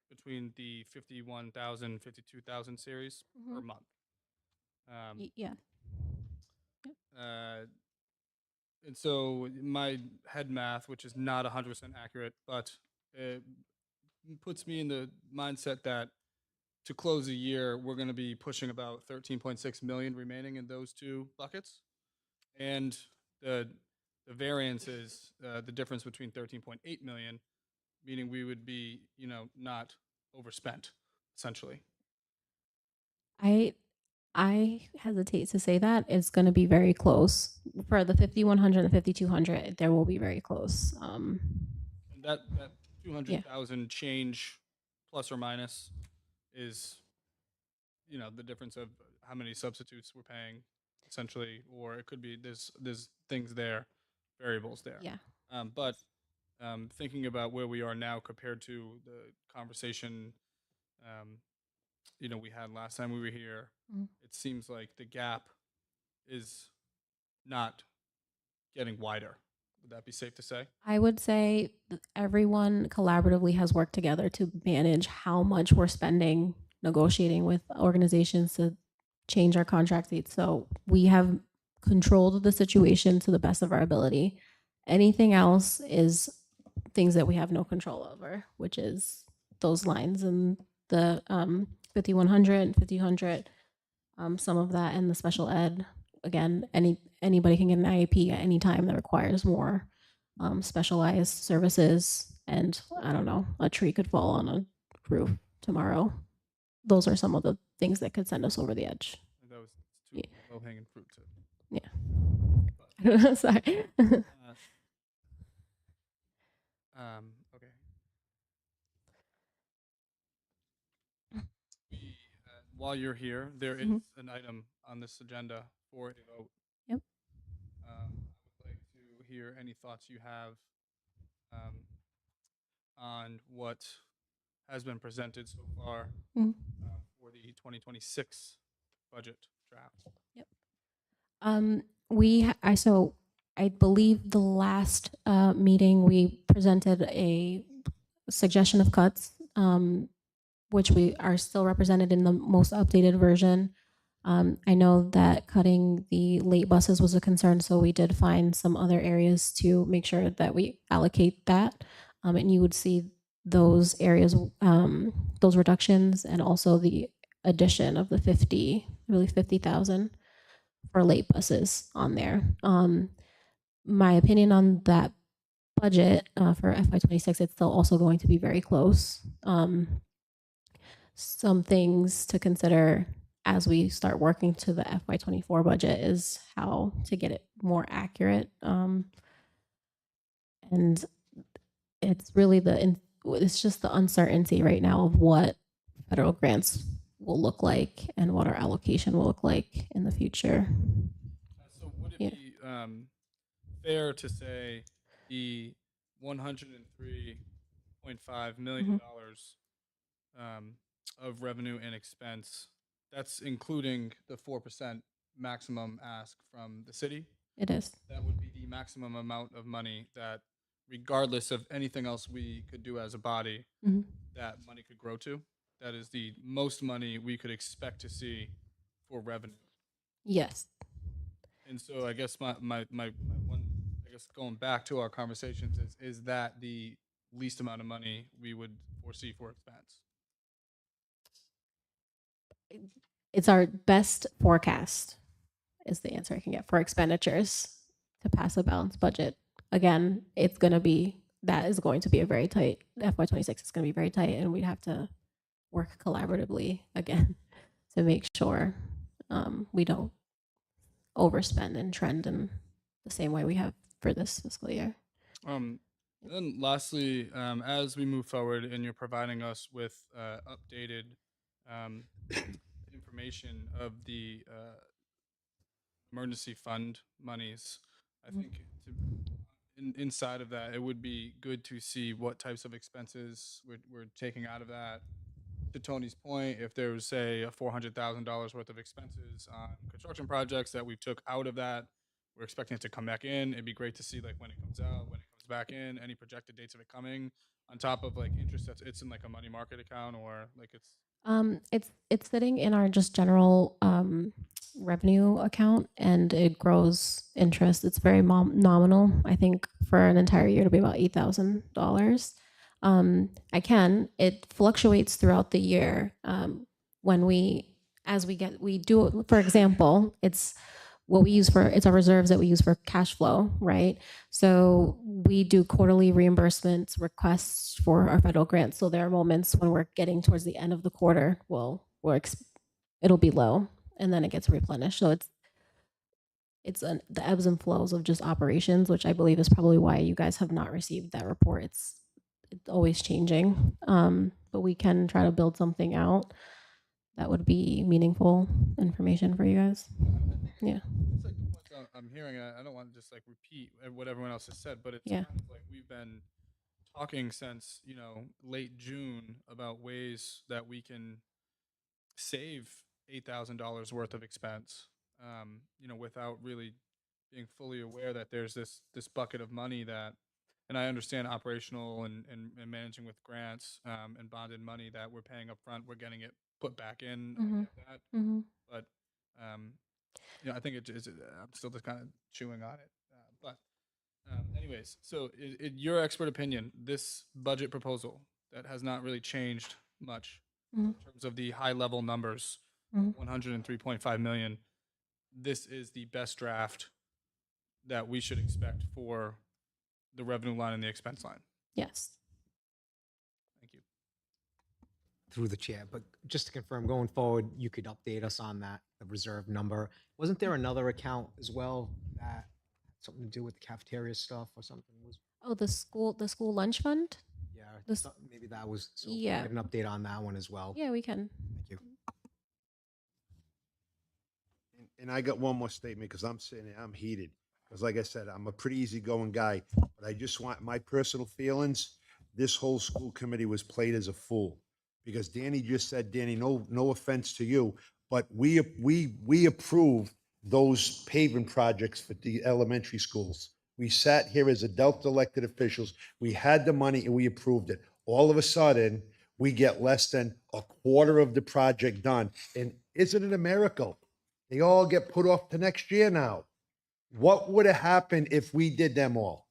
between the 51,000, 52,000 series per month. Yeah. And so my head math, which is not 100% accurate, but it puts me in the mindset that to close the year, we're going to be pushing about 13.6 million remaining in those two buckets. And the variance is the difference between 13.8 million, meaning we would be, not overspent, essentially. I hesitate to say that it's going to be very close for the 5100 and the 5200. There will be very close. And that 200,000 change plus or minus is, the difference of how many substitutes we're paying, essentially, or it could be there's things there, variables there. Yeah. But thinking about where we are now compared to the conversation, we had last time we were here, Mhm. it seems like the gap is not getting wider. Would that be safe to say? I would say that everyone collaboratively has worked together to manage how much we're spending negotiating with organizations to change our contract dates. So we have controlled the situation to the best of our ability. Anything else is things that we have no control over, which is those lines and the 5100, 5000, some of that, and the special ed. Again, anybody can get an IEP at any time that requires more specialized services. And I don't know, a tree could fall on a roof tomorrow. Those are some of the things that could send us over the edge. That was too low hanging fruit. Yeah. I don't know. Sorry. Okay. While you're here, there is an item on this agenda for a vote. Yep. I would like to hear any thoughts you have on what has been presented so far for the 2026 budget draft. Yep. I believe the last meeting we presented a suggestion of cuts, which we are still represented in the most updated version. I know that cutting the late buses was a concern, so we did find some other areas to make sure that we allocate that. And you would see those areas, those reductions, and also the addition of the 50,000 for late buses on there. My opinion on that budget for FY26, it's still also going to be very close. Some things to consider as we start working to the FY24 budget is how to get it more accurate. And it's really it's just the uncertainty right now of what federal grants will look like and what our allocation will look like in the future. So would it be fair to say the $103.5 million of revenue and expense, that's including the 4% maximum ask from the city? It is. That would be the maximum amount of money that, regardless of anything else we could do as a body, that money could grow to? That is the most money we could expect to see for revenue. Yes. And so I guess my one, I guess going back to our conversations, is that the least amount of money we would foresee for expense? It's our best forecast is the answer I can get for expenditures to pass a balanced budget. Again, that is going to be a very tight, FY26 is going to be very tight, and we'd have to work collaboratively again to make sure we don't overspend and trend in the same way we have for this fiscal year. And then lastly, as we move forward and you're providing us with updated information of the emergency fund monies, I think inside of that, it would be good to see what types of expenses we're taking out of that. To Tony's point, if there was, say, a $400,000 worth of expenses on construction projects that we took out of that, we're expecting it to come back in. It'd be great to see like when it comes out, when it comes back in, any projected dates of it coming, on top of like interest that's it's in like a money market account or like it's It's sitting in our just general revenue account, and it grows interest. It's very nominal. I think for an entire year it'll be about $8,000. It fluctuates throughout the year. When we do, for example, it's what we use for, it's our reserves that we use for cash flow, right? So we do quarterly reimbursements requests for our federal grants. So there are moments when we're getting towards the end of the quarter, it'll be low, and then it gets replenished. So the ebbs and flows of just operations, which I believe is probably why you guys have not received that report. It's always changing, but we can try to build something out that would be meaningful information for you guys. Yeah. It's like the points I'm hearing. I don't want to just like repeat what everyone else has said, but it Yeah. sounds like we've been talking since late June about ways that we can save $8,000 worth of expense. Without really being fully aware that there's this bucket of money that, and I understand operational and managing with grants and bonded money that we're paying up front, we're getting it put back in. I get that. But I think I'm still just kind of chewing on it. Anyways, so in your expert opinion, this budget proposal that has not really changed much in terms of the high level numbers, 103.5 million, this is the best draft that we should expect for the revenue line and the expense line. Yes. Thank you. Through the chair, but just to confirm, going forward, you could update us on that, the reserve number. Wasn't there another account as well that had something to do with the cafeteria stuff or something? Oh, the school lunch fund? Yeah, This- maybe that was, so Yeah. get an update on that one as well. Yeah, we can. Thank you. And I got one more statement because I'm sitting there, I'm heated. Because like I said, I'm a pretty easygoing guy, but I just want my personal feelings. This whole school committee was played as a fool because Danny just said, Danny, no offense to you, but we approved those paving projects for the elementary schools. We sat here as adult elected officials. We had the money and we approved it. All of a sudden, we get less than a quarter of the project done. And isn't it a miracle? They all get put off to next year now. What would have happened if we did them all?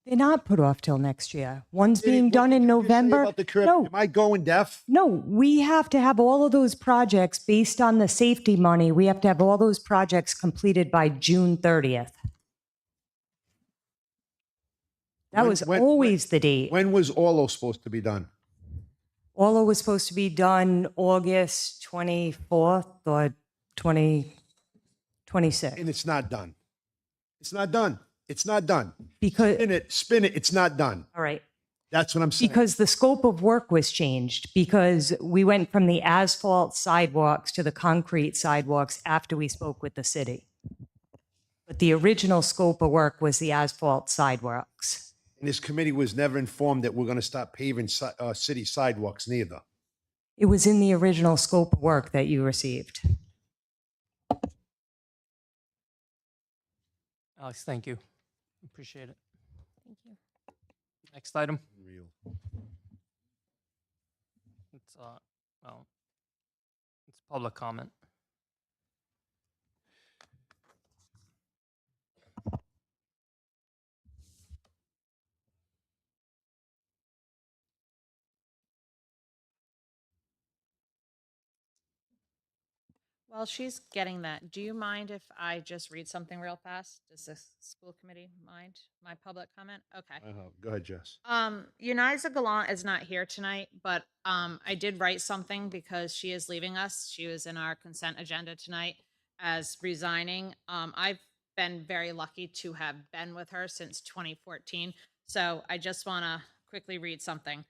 They're not put off till next year. One's Did it- being what done did in you just say November. about the curb? No, Am I going deaf? no, we have to have all of those projects based on the safety money. We have to have all those projects completed by June 30th. That was always the date. When was Orlo supposed to be done? All was supposed to be done August 24th or 26th. And it's not done. It's not done. It's not done. Because, Spin it, it's not done. all right. That's what I'm saying. Because the scope of work was changed, because we went from the asphalt sidewalks to the concrete sidewalks after we spoke with the city. But the original scope of work was the asphalt sidewalks. And this committee was never informed that we're going to stop paving city sidewalks neither. It was in the original scope of work that you received. Alex, thank you. Appreciate it. Thank you. Next item. Real. It's it's public comment. While she's getting that, do you mind if I just read something real fast? Does the school committee mind my public comment? Okay. Go ahead, Jess. Uniza Galant is not here tonight, but I did write something because she is leaving us. She was in our consent agenda tonight as resigning. I've been very lucky to have been with her since 2014. So I just want to quickly read something.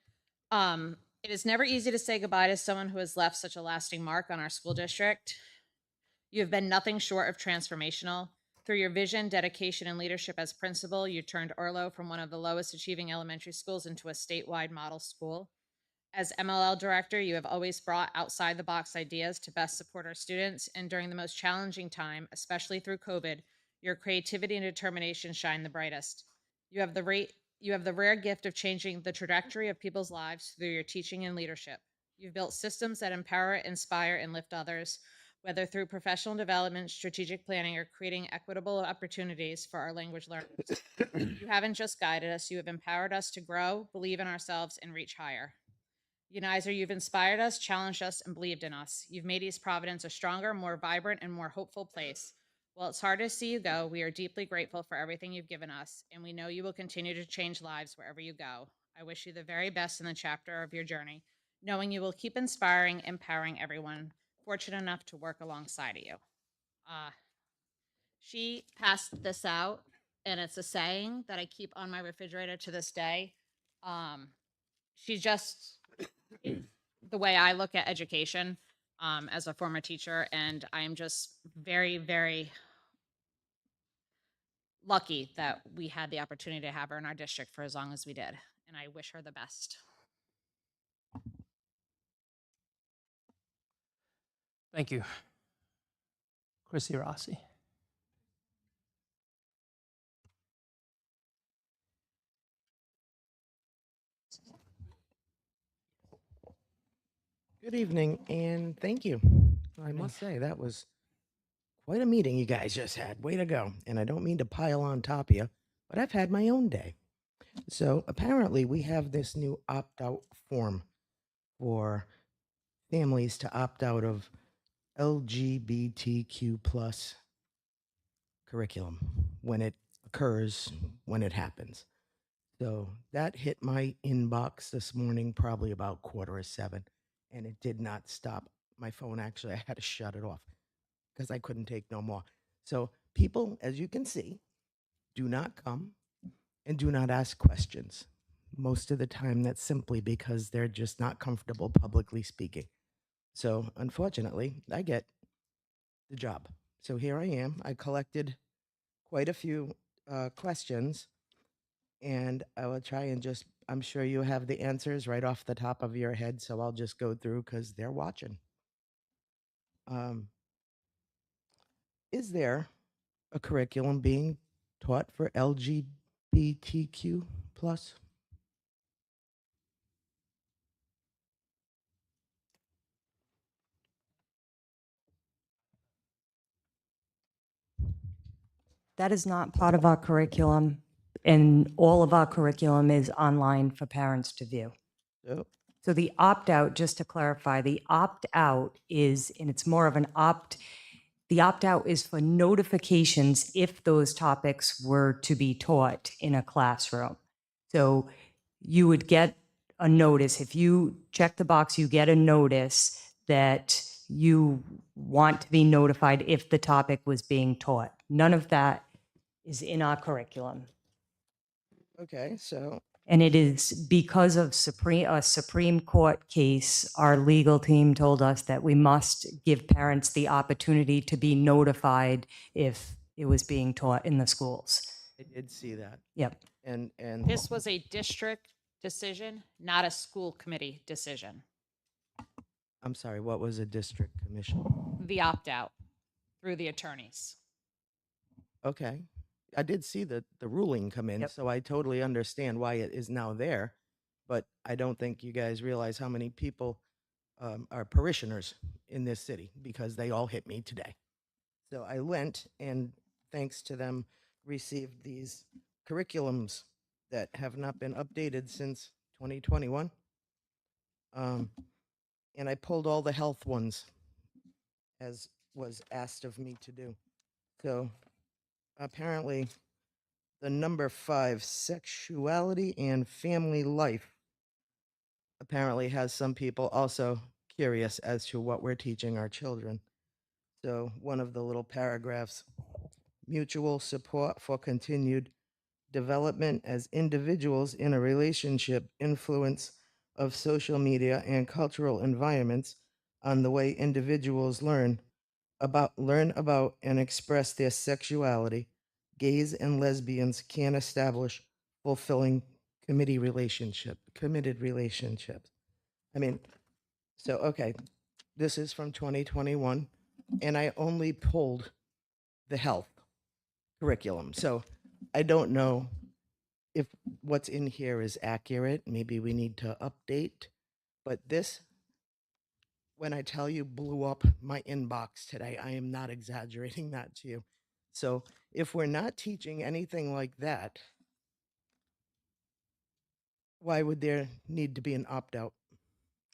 It is never easy to say goodbye to someone who has left such a lasting mark on our school district. You have been nothing short of transformational. Through your vision, dedication, and leadership as principal, you turned Orlo from one of the lowest achieving elementary schools into a statewide model school. As MLL director, you have always brought outside the box ideas to best support our students, and during the most challenging time, especially through COVID, your creativity and determination shine the brightest. You have the rare gift of changing the trajectory of people's lives through your teaching and leadership. You've built systems that empower, inspire, and lift others, whether through professional development, strategic planning, or creating equitable opportunities for our language learners. You haven't just guided us, you have empowered us to grow, believe in ourselves, and reach higher. Unizer, you've inspired us, challenged us, and believed in us. You've made East Providence a stronger, more vibrant, and more hopeful place. While it's hard to see you go, we are deeply grateful for everything you've given us, and we know you will continue to change lives wherever you go. I wish you the very best in the chapter of your journey, knowing you will keep inspiring, empowering everyone fortunate enough to work alongside of you. She passed this out, and it's a saying that I keep on my refrigerator to this day. She's just the way I look at education as a former teacher, and I am just very, very lucky that we had the opportunity to have her in our district for as long as we did, and I wish her the best. Thank you. Chrissy Rossi. Good evening, and thank you. I must say, that was quite a meeting you guys just had. Way to go. And I don't mean to pile on top of you, but I've had my own day. So apparently, we have this new opt out form for families to opt out of LGBTQ plus curriculum when it occurs, when it happens. So that hit my inbox this morning, probably about 6:45, and it did not stop. My phone, actually, I had to shut it off because I couldn't take no more. So people, as you can see, do not come and do not ask questions. Most of the time, that's simply because they're just not comfortable publicly speaking. So unfortunately, I get the job. So here I am. I collected quite a few questions, and I will try and just, I'm sure you have the answers right off the top of your head, so I'll just go through because they're watching. Is there a curriculum being taught for LGBTQ plus? That is not part of our curriculum, and all of our curriculum is online for parents to view. Yep. So the opt-out, just to clarify, the opt-out is, and it's more of an the opt-out is for notifications if those topics were to be taught in a classroom. So you would get a notice. If you check the box, you get a notice that you want to be notified if the topic was being taught. None of that is in our curriculum. Okay, so And it is because of a Supreme Court case, our legal team told us that we must give parents the opportunity to be notified if it was being taught in the schools. I did see that. Yep. And This was a district decision, not a school committee decision. I'm sorry, what was a district commission? The opt-out through the attorneys. Okay. I did see the ruling come in, Yep. so I totally understand why it is now there. But I don't think you guys realize how many people are parishioners in this city because they all hit me today. So I went and, thanks to them, received these curriculums that have not been updated since 2021. And I pulled all the health ones as was asked of me to do. So apparently, the number 5, sexuality and family life, apparently has some people also curious as to what we're teaching our children. So one of the little paragraphs, mutual support for continued development as individuals in a relationship, influence of social media and cultural environments on the way individuals learn about and express their sexuality. Gays and lesbians can establish fulfilling committed relationships. I mean, so okay, this is from 2021, and I only pulled the health curriculum. So I don't know if what's in here is accurate. Maybe we need to update, but this when I tell you blew up my inbox today, I am not exaggerating that to you. So if we're not teaching anything like that, why would there need to be an opt-out?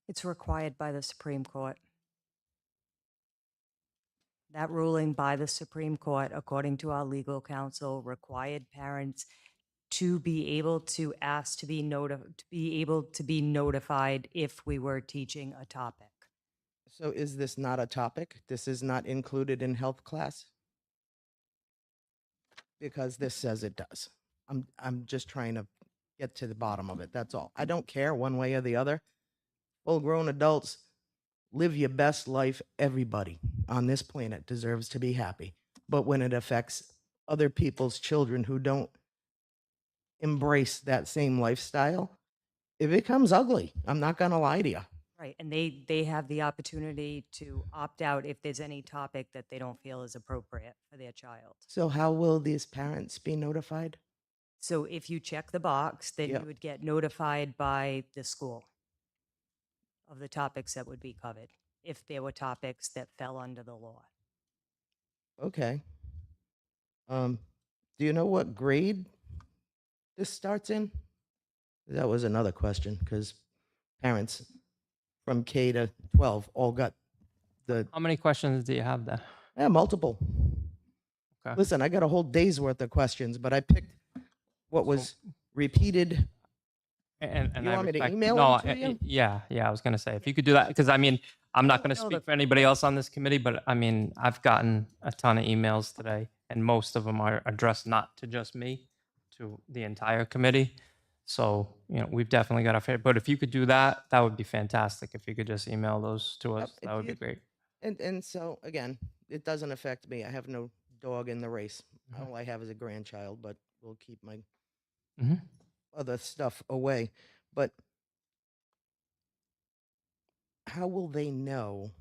It's required by the Supreme Court. That ruling by the Supreme Court, according to our legal counsel, required parents to be able to ask to be able to be notified if we were teaching a topic. So is this not a topic? This is not included in health class? Because this says it does. I'm just trying to get to the bottom of it. That's all. I don't care one way or the other. Full grown adults, live your best life. Everybody on this planet deserves to be happy. But when it affects other people's children who don't embrace that same lifestyle, it becomes ugly. I'm not going to lie to you. Right, and they have the opportunity to opt out if there's any topic that they don't feel is appropriate for their child. So how will these parents be notified? So if you check the box, then Yep. you would get notified by the school of the topics that would be covered, if there were topics that fell under the law. Okay. Do you know what grade this starts in? That was another question because parents from K to 12 all got How many questions do you have there? multiple. Okay. Listen, I got a whole day's worth of questions, but I picked what was repeated. And You I want me to respect- email no, them to you? Yeah, I was gonna say, if you could do that, because I mean, I'm not gonna No, speak the- for anybody else on this committee, but I mean, I've gotten a ton of emails today, and most of them are addressed not to just me, to the entire committee. So, we've definitely got a fair, but if you could do that, that would be fantastic. If you could just email those to us, Yep, that if would be you- great. And so, again, it doesn't affect me. I have no dog in the race. Mhm. All I have is a grandchild, but we'll keep my Mhm. other stuff away. But how will they know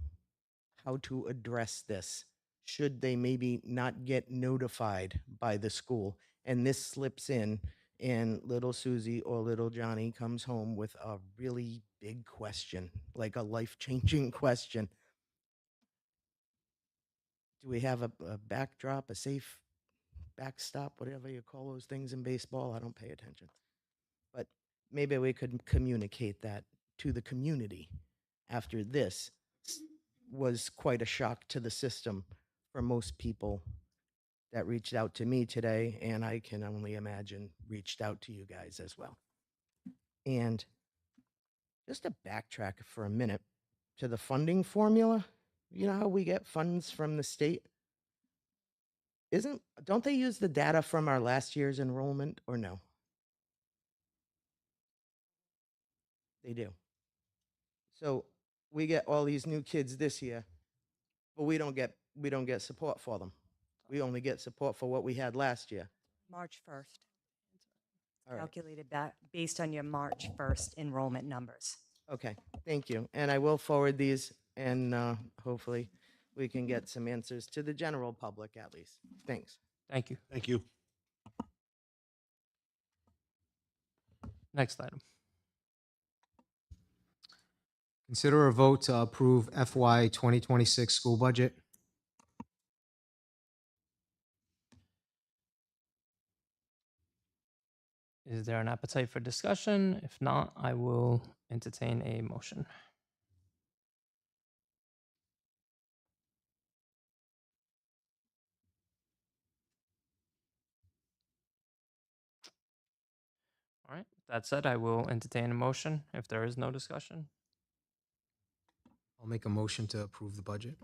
how to address this? Should they maybe not get notified by the school and this slips in and little Susie or little Johnny comes home with a really big question, like a life-changing question? Do we have a backdrop, a safe backstop, whatever you call those things in baseball? I don't pay attention. But maybe we could communicate that to the community after this was quite a shock to the system for most people that reached out to me today, and I can only imagine reached out to you guys as well. And just to backtrack for a minute to the funding formula, you know how we get funds from the state? Don't they use the data from our last year's enrollment or no? They do. So we get all these new kids this year, but we don't get support for them. We only get support for what we had last year. March 1st. All right. Calculated based on your March 1st enrollment numbers. Okay, thank you. And I will forward these and hopefully we can get some answers to the general public at least. Thanks. Thank you. Thank you. Next item. Consider a vote to approve FY 2026 school budget. Is there an appetite for discussion? If not, I will entertain a motion. All right, that said, I will entertain a motion if there is no discussion. I'll make a motion to approve the budget.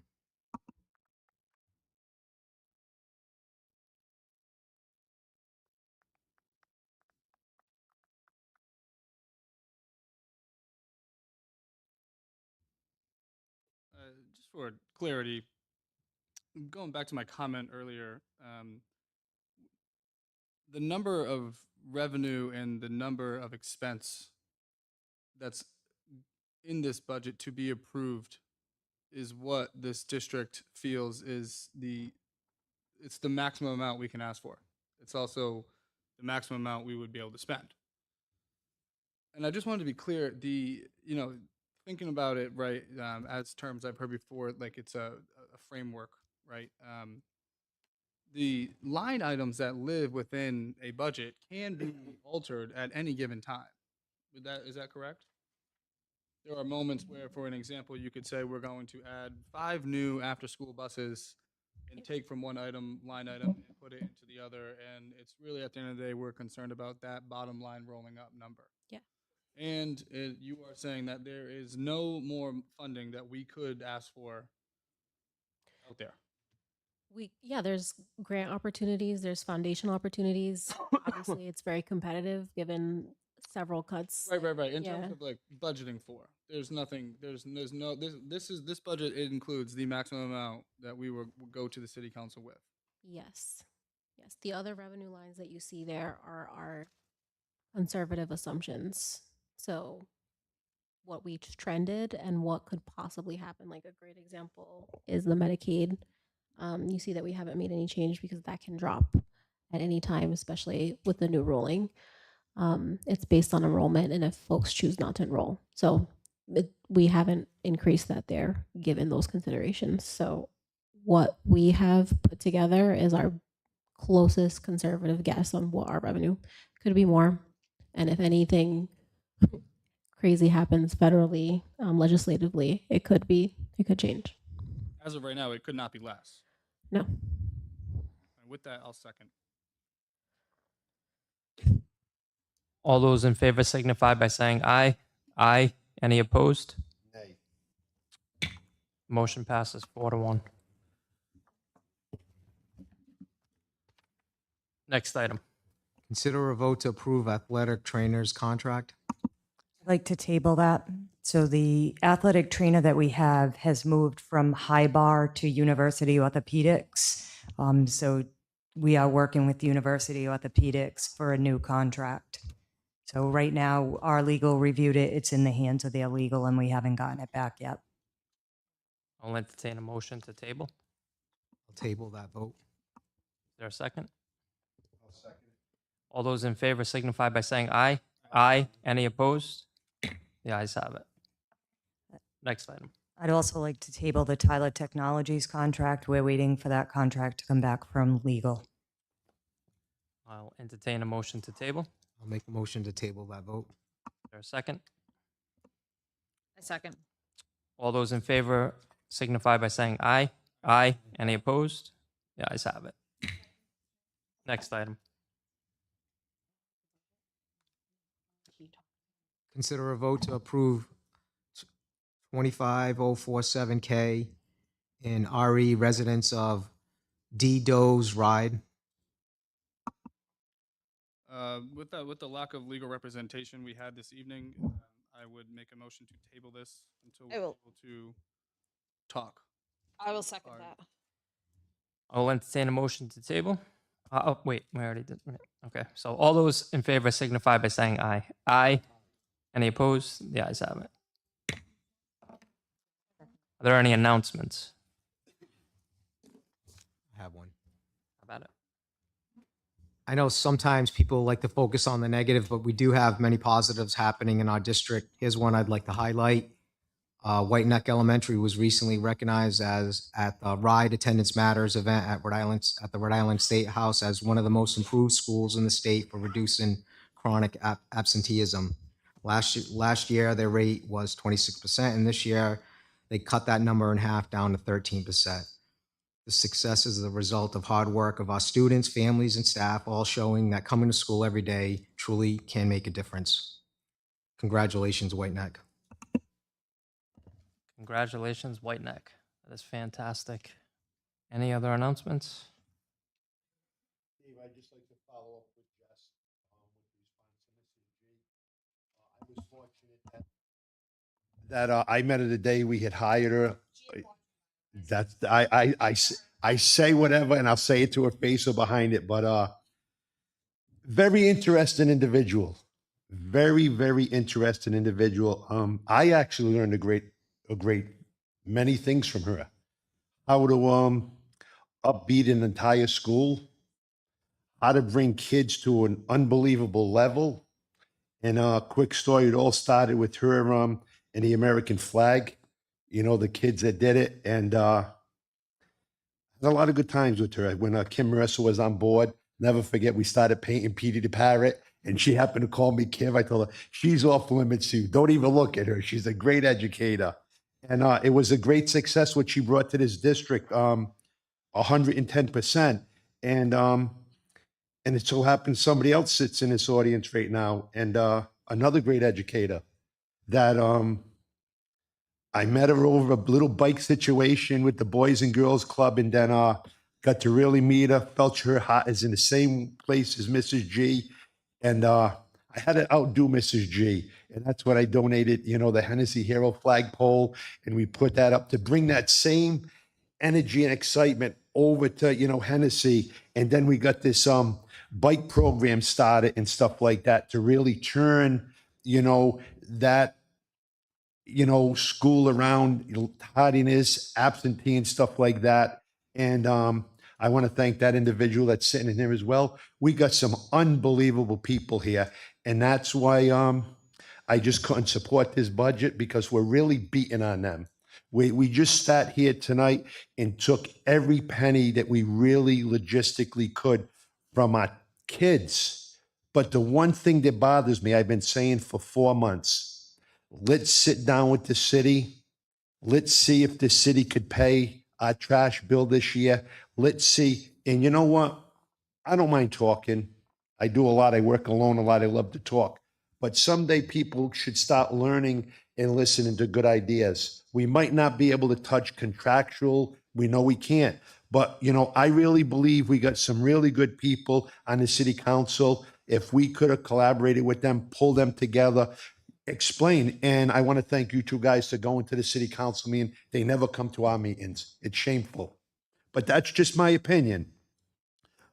Just for clarity, going back to my comment earlier, the number of revenue and the number of expense that's in this budget to be approved is what this district feels is it's the maximum amount we can ask for. It's also the maximum amount we would be able to spend. And I just wanted to be clear, thinking about it, right, as terms I've heard before, like it's a framework, right? The line items that live within a budget can be altered at any given time. Is that correct? There are moments where, for an example, you could say we're going to add 5 new after-school buses and take from one line item and put it into the other. And it's really, at the end of the day, we're concerned about that bottom line rolling up number. Yeah. And you are saying that there is no more funding that we could ask for out there. There's grant opportunities, there's foundation opportunities. Obviously, it's very competitive given several cuts. Right. In Yeah. terms of like budgeting for, there's nothing. There's no. This budget. It includes the maximum amount that we will go to the city council with. Yes. Yes. The other revenue lines that you see there are our conservative assumptions. So what we trended and what could possibly happen. Like a great example is the Medicaid. You see that we haven't made any change because that can drop at any time, especially with the new ruling. It's based on enrollment and if folks choose not to enroll. So we haven't increased that there given those considerations. So what we have put together is our closest conservative guess on what our revenue could be more. And if anything crazy happens federally, legislatively, it could change. As of right now, it could not be less. No. And with that, I'll second. All those in favor signify by saying aye. Aye. Any opposed? Nay. Motion passes 4-1. Next item. Consider a vote to approve athletic trainer's contract. I'd like to table that. So the athletic trainer that we have has moved from high bar to university orthopedics. So we are working with university orthopedics for a new contract. So right now, our legal reviewed it. It's in the hands of their legal and we haven't gotten it back yet. I'll entertain a motion to table. I'll table that vote. Is there a second? I'll second it. All those in favor signify by saying aye. Aye. Any opposed? The ayes have it. Next item. I'd also like to table the Tyler Technologies contract. We're waiting for that contract to come back from legal. I'll entertain a motion to table. I'll make a motion to table that vote. Is there a second? A second. All those in favor signify by saying aye. Aye. Any opposed? The ayes have it. Next item. Consider a vote to approve 25047K in RE residents of D. Doe's Ride. With the lack of legal representation we had this evening, I would make a motion to table this until we're able to talk. I will second Sorry. that. I'll entertain a motion to table. Oh, wait, we already did. Okay, so all those in favor signify by saying aye. Aye. Any opposed? The ayes have it. Are there any announcements? I have one. How about it? I know sometimes people like to focus on the negative, but we do have many positives happening in our district. Here's one I'd like to highlight. White Neck Elementary was recently recognized as at the Ride Attendance Matters event at the Rhode Island State House as one of the most improved schools in the state for reducing chronic absenteeism. Last year, their rate was 26%, and this year they cut that number in half down to 13%. The success is the result of hard work of our students, families, and staff, all showing that coming to school every day truly can make a difference. Congratulations, White Neck. Congratulations, White Neck. That is fantastic. Any other announcements? Dave, I'd just like to follow up with Jess with the response to Mrs. G. I was fortunate that I met her the day we had hired her. That's I say whatever and I'll say it to her face or behind it, but very interesting individual. Very, very interesting individual. I actually learned a great many things from her. How to upbeat an entire school, how to bring kids to an unbelievable level. And a quick story, it all started with her and the American flag. You know, the kids that did it, and had a lot of good times with her. When Kim Marissa was on board, never forget, we started painting Petey the Parrot, and she happened to call me Kim. I told her, she's off limits to you. Don't even look at her. She's a great educator. And it was a great success what she brought to this district, 110%. And it so happens somebody else sits in this audience right now, and another great educator that I met her over a little bike situation with the Boys and Girls Club, and then got to really meet her. Felt her heart is in the same place as Mrs. G, and I had to outdo Mrs. G, and that's what I donated. You know, the Hennessy Hero flagpole, and we put that up to bring that same energy and excitement over to Hennessy, and then we got this bike program started and stuff like that to really turn that school around tardiness, absentee, and stuff like that. And I want to thank that individual that's sitting in here as well. We got some unbelievable people here, and that's why I just couldn't support this budget, because we're really beating on them. We just sat here tonight and took every penny that we really logistically could from our kids. But the one thing that bothers me, I've been saying for 4 months, let's sit down with the city. Let's see if the city could pay our trash bill this year. Let's see. And you know what? I don't mind talking. I do a lot. I work alone a lot. I love to talk. But someday people should start learning and listening to good ideas. We might not be able to touch contractual. We know we can't. But, I really believe we got some really good people on the city council. If we could have collaborated with them, pull them together, explain. And I want to thank you two guys for going to the city council meeting. They never come to our meetings. It's shameful. But that's just my opinion.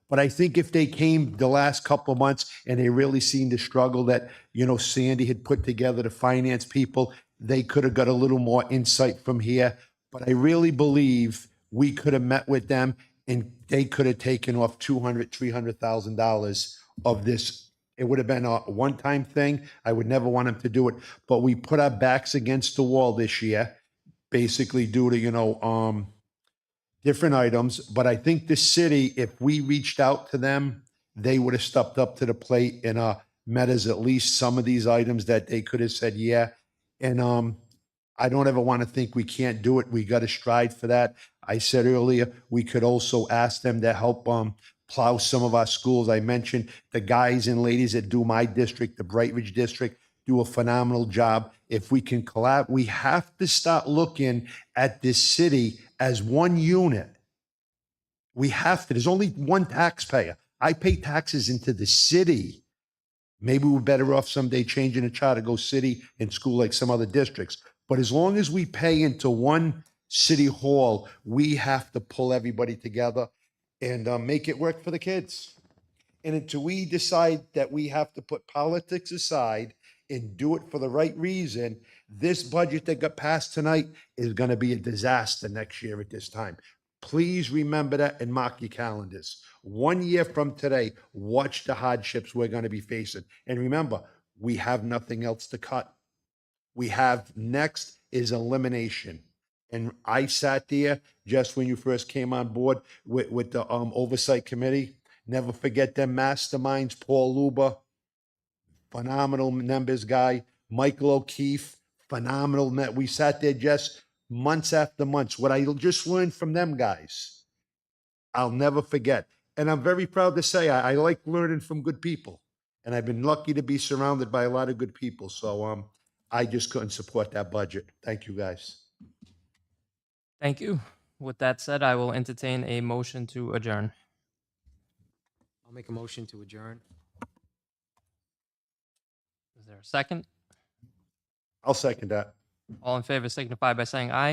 But I think if they came the last couple of months and they really seen the struggle that, Sandy had put together to finance people, they could have got a little more insight from here. But I really believe we could have met with them and they could have taken off $200,000, $300,000 of this. It would have been a one-time thing. I would never want them to do it. But we put our backs against the wall this year, basically due to, different items. But I think the city, if we reached out to them, they would have stepped up to the plate and met us at least some of these items that they could have said, yeah. And I don't ever want to think we can't do it. We got to strive for that. I said earlier, we could also ask them to help plow some of our schools. I mentioned the guys and ladies that do my district, the Bright Ridge district, do a phenomenal job. If we can collab, we have to start looking at this city as one unit. We have to. There's only one taxpayer. I pay taxes into the city. Maybe we're better off someday changing the charter to go city and school like some other districts. But as long as we pay into one city hall, we have to pull everybody together and make it work for the kids. And until we decide that we have to put politics aside and do it for the right reason, this budget that got passed tonight is going to be a disaster next year at this time. Please remember that and mark your calendars. 1 year from today, watch the hardships we're going to be facing. And remember, we have nothing else to cut. We have next is elimination. And I sat there just when you first came on board with the oversight committee. Never forget them masterminds, Paul Luba, phenomenal members guy, Michael O'Keefe, phenomenal. We sat there just months after months. What I just learned from them guys, I'll never forget. And I'm very proud to say I like learning from good people. And I've been lucky to be surrounded by a lot of good people. So I just couldn't support that budget. Thank you, guys. Thank you. With that said, I will entertain a motion to adjourn. I'll make a motion to adjourn. Is there a second? I'll second that. All in favor signify by saying aye.